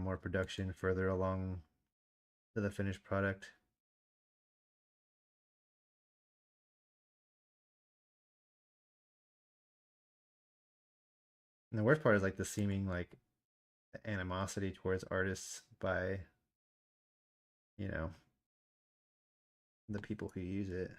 Speaker 1: more production further along to the finished product. And the worst part is like the seeming like animosity towards artists by, you know, the people who use it.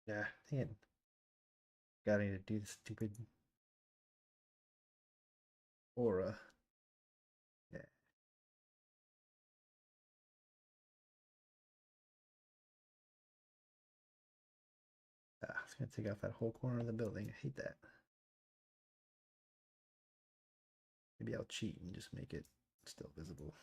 Speaker 1: Yeah, dang it. Got to do this stupid aura. Yeah, it's gonna take off that whole corner of the building. I hate that. Maybe I'll cheat and just make it still visible.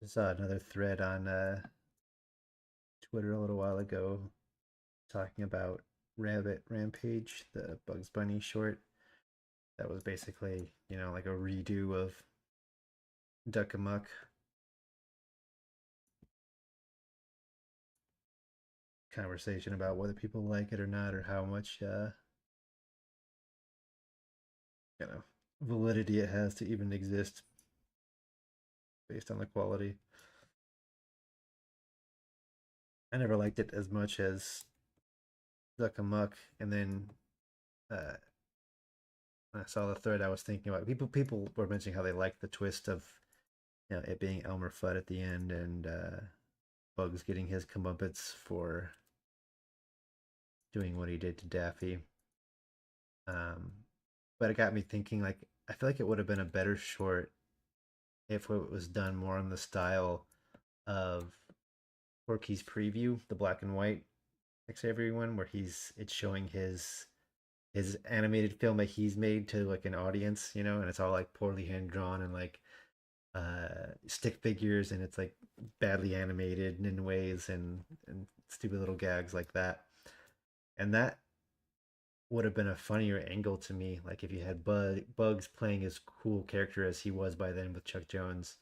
Speaker 1: saw another thread on Twitter a little while ago talking about Rabbit Rampage, the Bugs Bunny short. That was basically, like a redo of Duck Amuck. Conversation about whether people like it or not, or how much, you know, validity it has to even exist based on the quality. I never liked it as much as Duck Amuck, and then uh, when I saw the thread, I was thinking about people were mentioning how they liked the twist of it being Elmer Fudd at the end and Bugs getting his comeuppance for doing what he did to Daffy. Um, but it got me thinking. Like, I feel like it would have been a better short if it was done more in the style of Porky's preview, the black and white X everyone, where it's showing his animated film that he's made to like an audience, and it's all like poorly hand drawn and like stick figures, and it's like badly animated in ways and stupid little gags like that. And that would have been a funnier angle to me, like if you had Bugs playing his cool character as he was by then with Chuck Jones,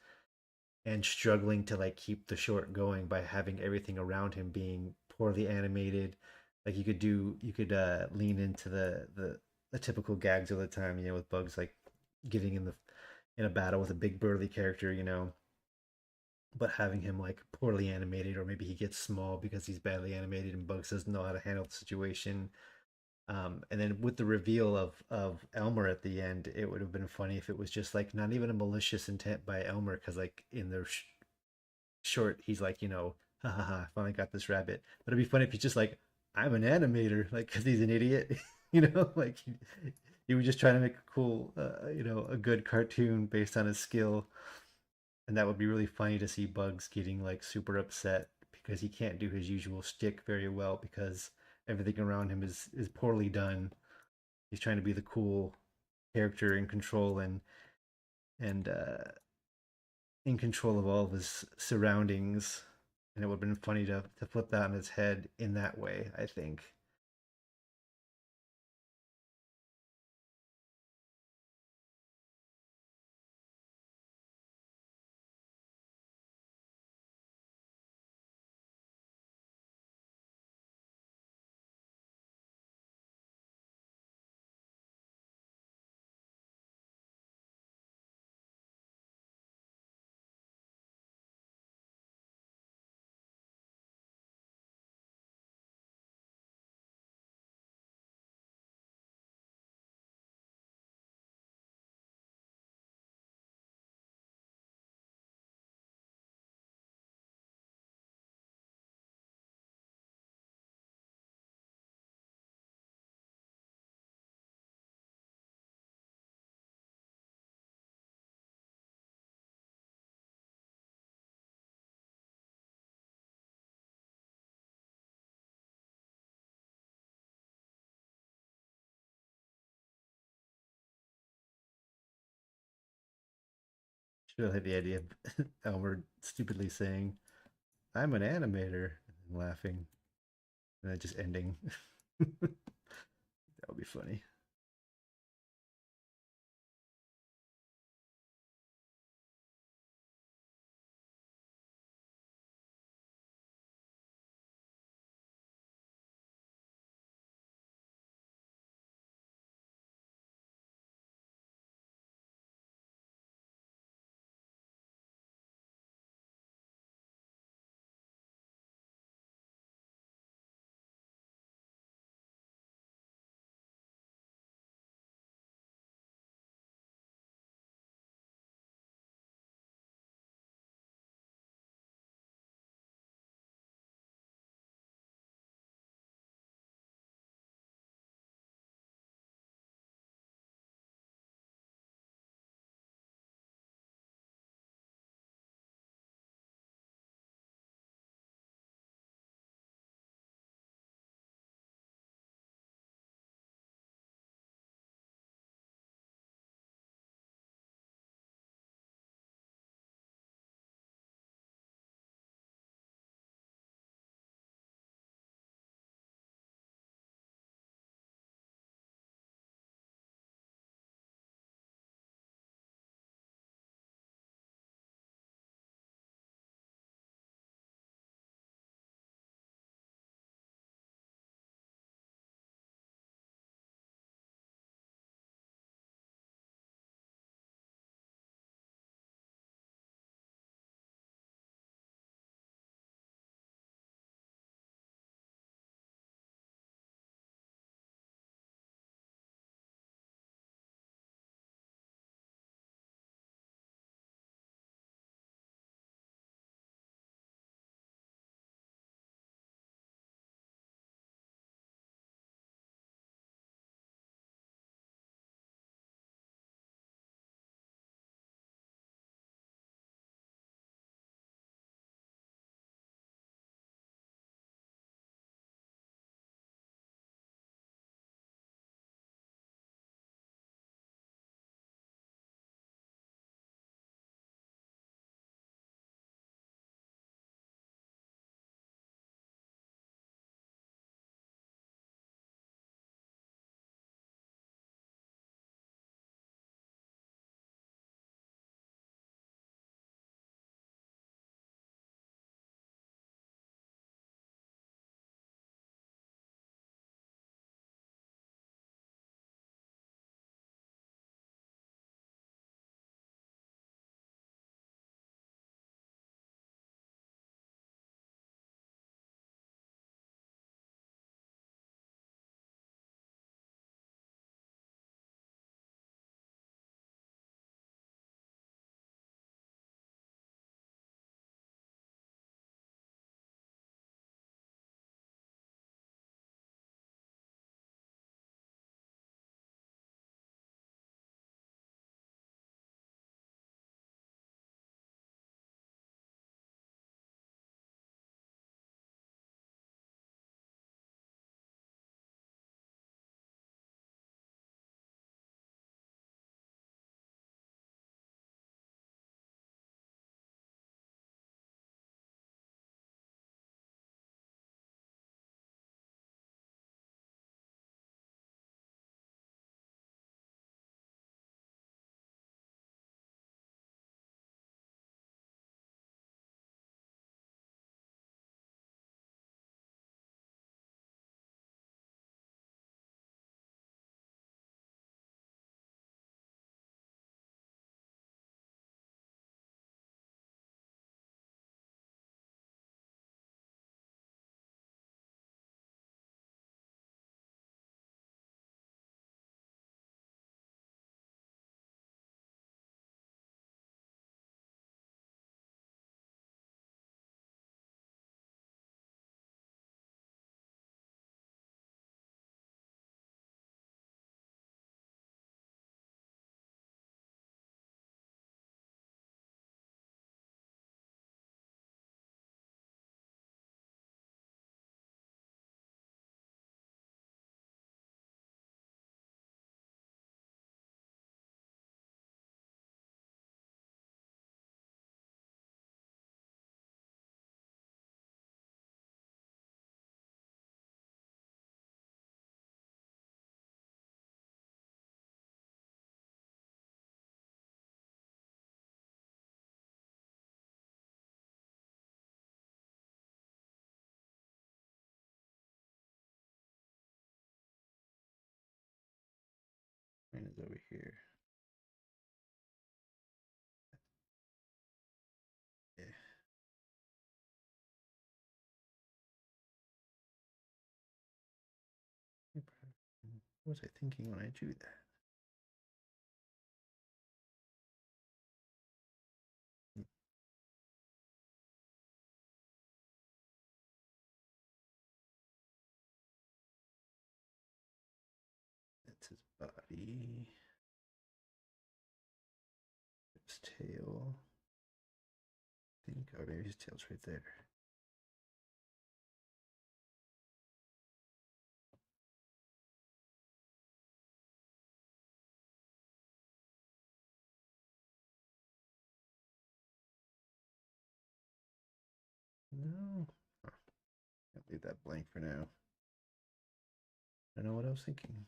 Speaker 1: and struggling to like keep the short going by having everything around him being poorly animated. Like you could lean into the typical gags of the time, with Bugs like getting in a battle with a big burly character, but having him like poorly animated, or maybe he gets small because he's badly animated and Bugs doesn't know how to handle the situation. And then with the reveal of Elmer at the end, it would have been funny if it was just like not even a malicious intent by Elmer, because like in the short, he's like, ha ha ha, I finally got this rabbit. But it'd be funny if he's just like, I'm an animator, like, because he's an idiot, like he was just trying to make a cool, a good cartoon based on his skill. And that would be really funny to see Bugs getting like super upset because he can't do his usual shtick very well because everything around him is poorly done. He's trying to be the cool character in control and in control of all of his surroundings, and it would have been funny to flip that on its head in that way, I think. Should have had the idea of Elmer stupidly saying, I'm an animator, and laughing, and then just ending. That would be funny. is over here. Yeah. What was I thinking when I drew that? That's his body. His tail. I think, or maybe his tail's right there. No. Oh, I'll leave that blank for now. I don't know what I was thinking.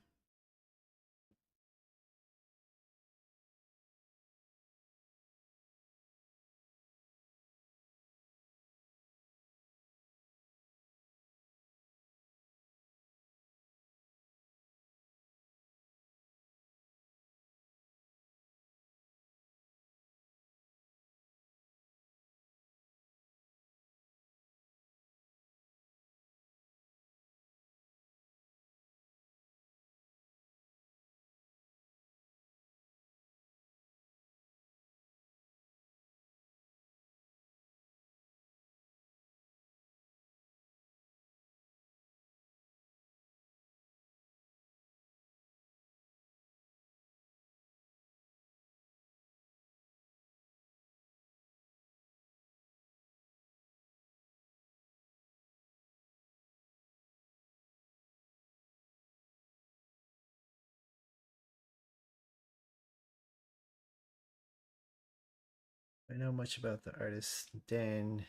Speaker 1: I know much about the artist Dan.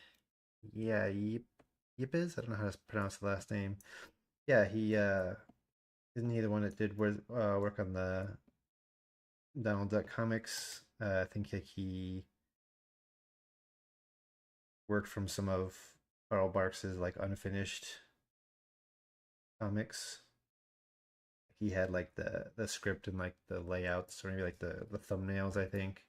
Speaker 1: Yeah, Yipes. I don't know how to pronounce the last name. Yeah, he isn't he the one that did work on the Donald Duck comics? I think like he worked from some of Carl Barks's like unfinished comics. He had like the script and like the layouts or maybe like the thumbnails. I think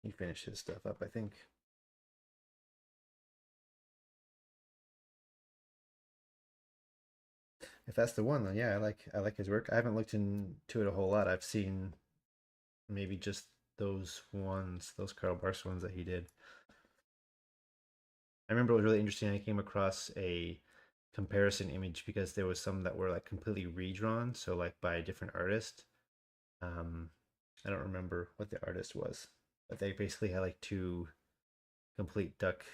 Speaker 1: he finished his stuff up. I think if that's the one, then yeah, I like his work. I haven't looked into it a whole lot. I've seen maybe just those ones, those Carl Barks ones that he did. I remember it was really interesting. I came across a comparison image because there was some that were like completely redrawn, so like by a different artist. Um, I don't remember what the artist was, but they basically had like two complete duck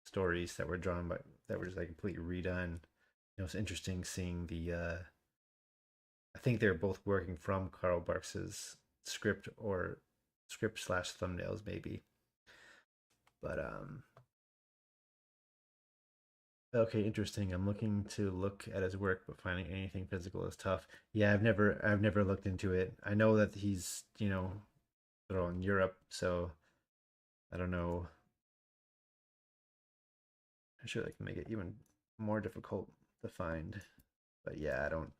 Speaker 1: stories that were drawn by that were just like completely redone. It was interesting seeing the. I think they're both working from Carl Barks's script or script slash thumbnails maybe, but okay, interesting. I'm looking to look at his work, but finding anything physical is tough. Yeah, I've never looked into it. I know that he's, in Europe, so I don't know. I'm sure that can make it even more difficult to find. But yeah, I don't.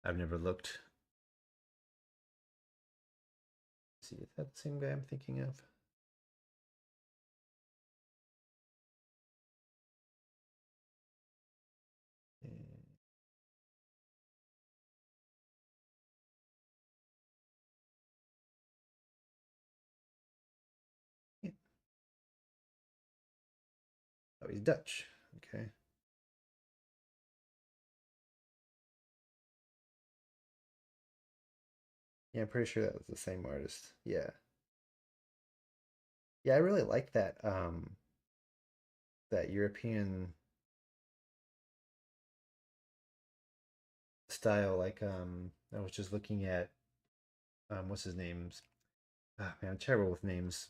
Speaker 1: I've never looked. See, is that the same guy I'm thinking of? Eh, yeah. Oh, he's Dutch. Okay. Yeah, I'm pretty sure that was the same artist. Yeah. Yeah, I really like that European style. Like I was just looking at what's his name's man, I'm terrible with names.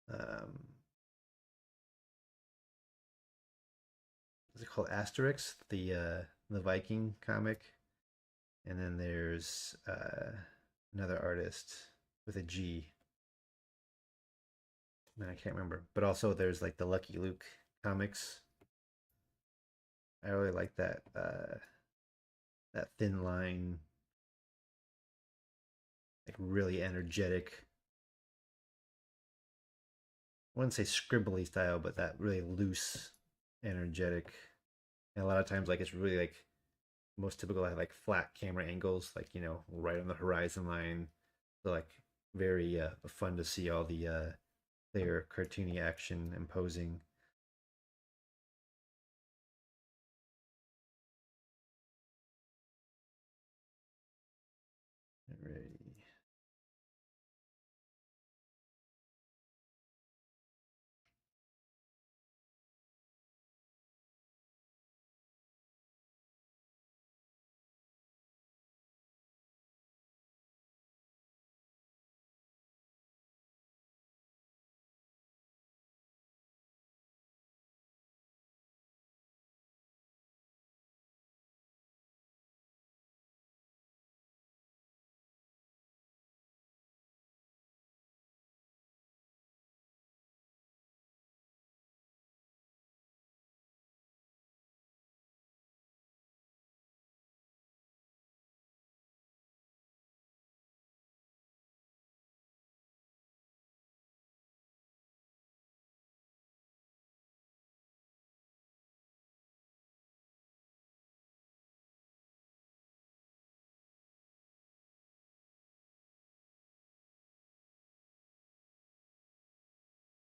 Speaker 1: Um, what's it called? Asterix, the Viking comic, and then there's another artist with a G. Man, I can't remember. But also there's like the Lucky Luke comics. I really like that thin line, like really energetic. I wouldn't say scribbly style, but that really loose, energetic. And a lot of times, like it's really like most typical, I have like flat camera angles, like right on the horizon line. So like very fun to see all the their cartoony action imposing. Alrighty.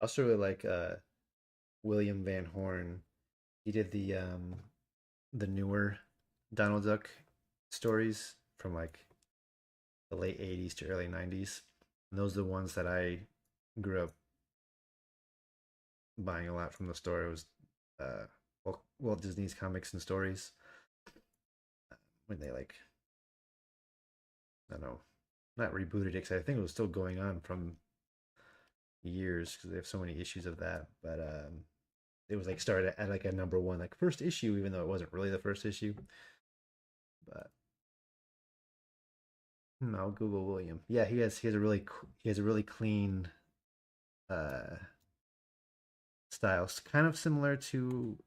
Speaker 1: I also really like William Van Horn. He did the newer Donald Duck stories from like the late 80s to early 90s. And those are the ones that I grew up buying a lot from the store. It was Walt Disney's comics and stories when they like I don't know, not rebooted it because I think it was still going on from years because they have so many issues of that. But it was like started at like a number one, like first issue, even though it wasn't really the first issue. But I'll Google William. Yeah, he has a really clean uh style, kind of similar to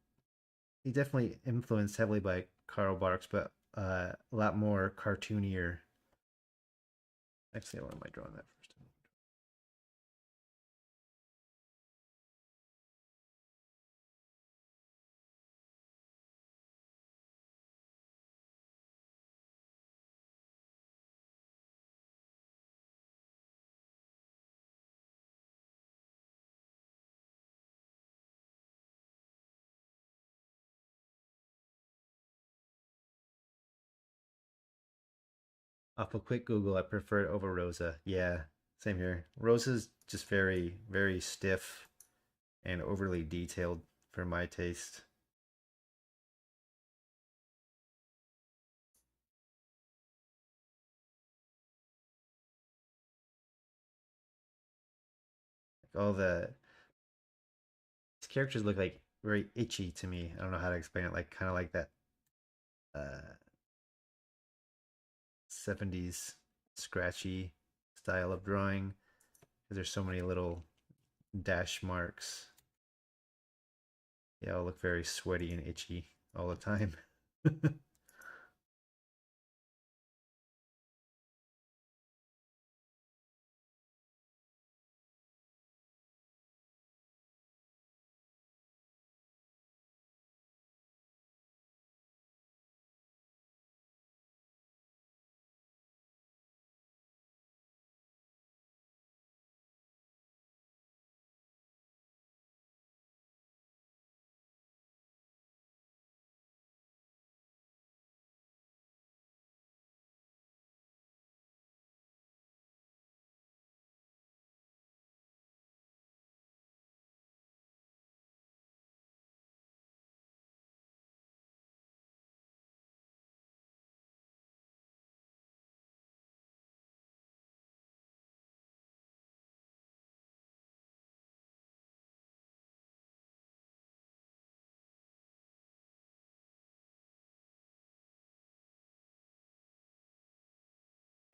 Speaker 1: he definitely influenced heavily by Karl Barks, but a lot more cartoonier. Actually, what am I drawing that first? Off a quick Google, I prefer it over Rosa. Yeah, same here. Rosa's just very, very stiff and overly detailed for my taste. Like all these characters look like very itchy to me. I don't know how to explain it. Like kind of like that uh 70s scratchy style of drawing. Because there's so many little dash marks. They all look very sweaty and itchy all the time.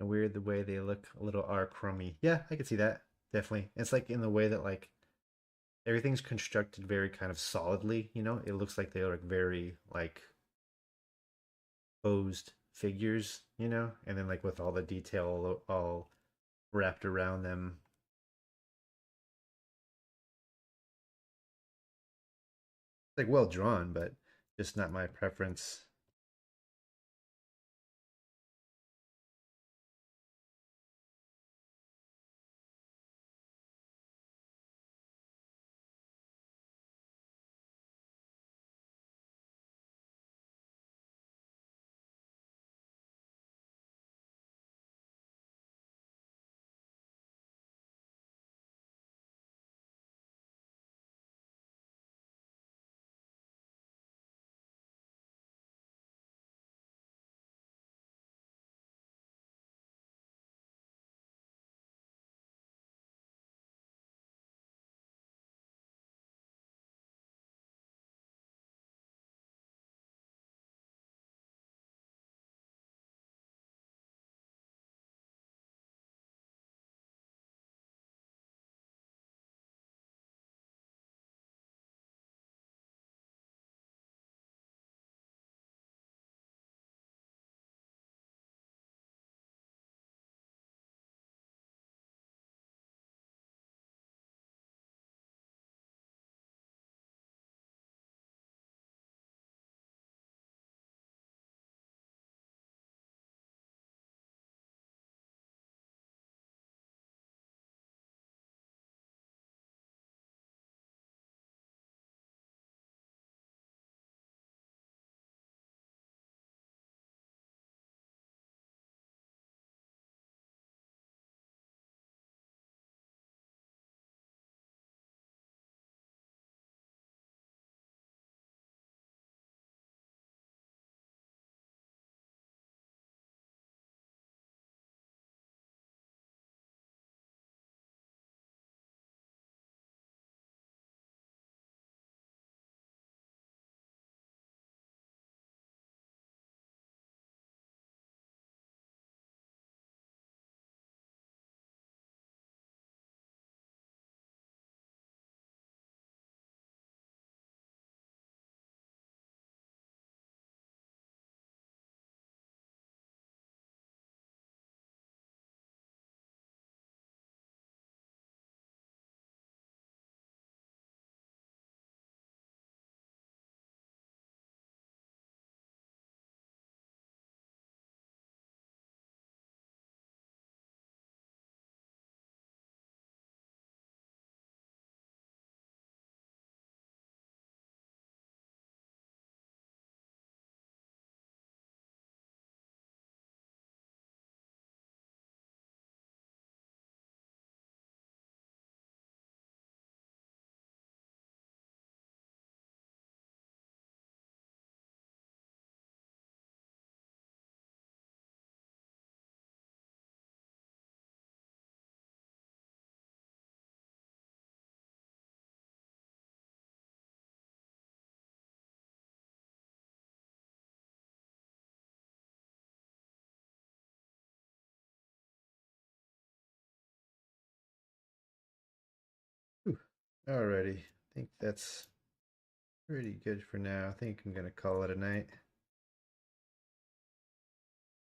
Speaker 1: And weird the way they look a little are crummy. Yeah, I can see that. Definitely. It's like in the way that like everything's constructed very kind of solidly, It looks like they look very like posed figures, you know, and then like with all the detail all wrapped around them. Like well drawn, but just not my preference. Whew. Alrighty, I think that's pretty good for now. I think I'm gonna call it a night.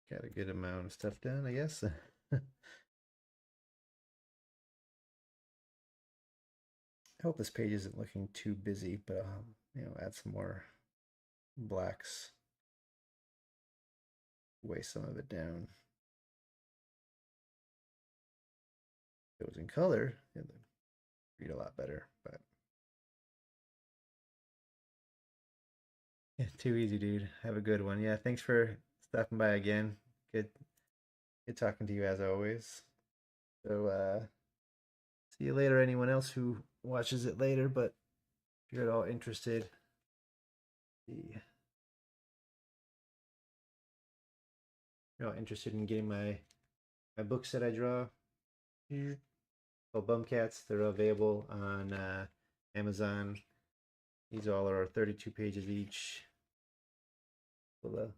Speaker 1: Got a good amount of stuff done, I guess. I hope this page isn't looking too busy, but add some more blacks, weigh some of it down. If it was in color, it would read a lot better. But yeah, too easy, dude. Have a good one. Yeah, thanks for stopping by again. Good, good talking to you as always. So see you later. Anyone else who watches it later, but if you're at all interested, if you're all interested in getting my books that I draw called BUMKATS. They're available on Amazon. These all are 32 pages each. Full of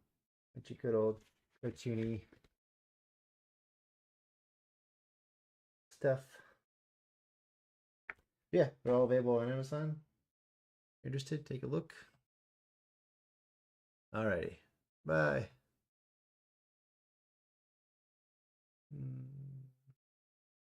Speaker 1: bunch of good old cartoony stuff. Yeah, they're all available on Amazon. Interested? Take a look. Alrighty. Bye.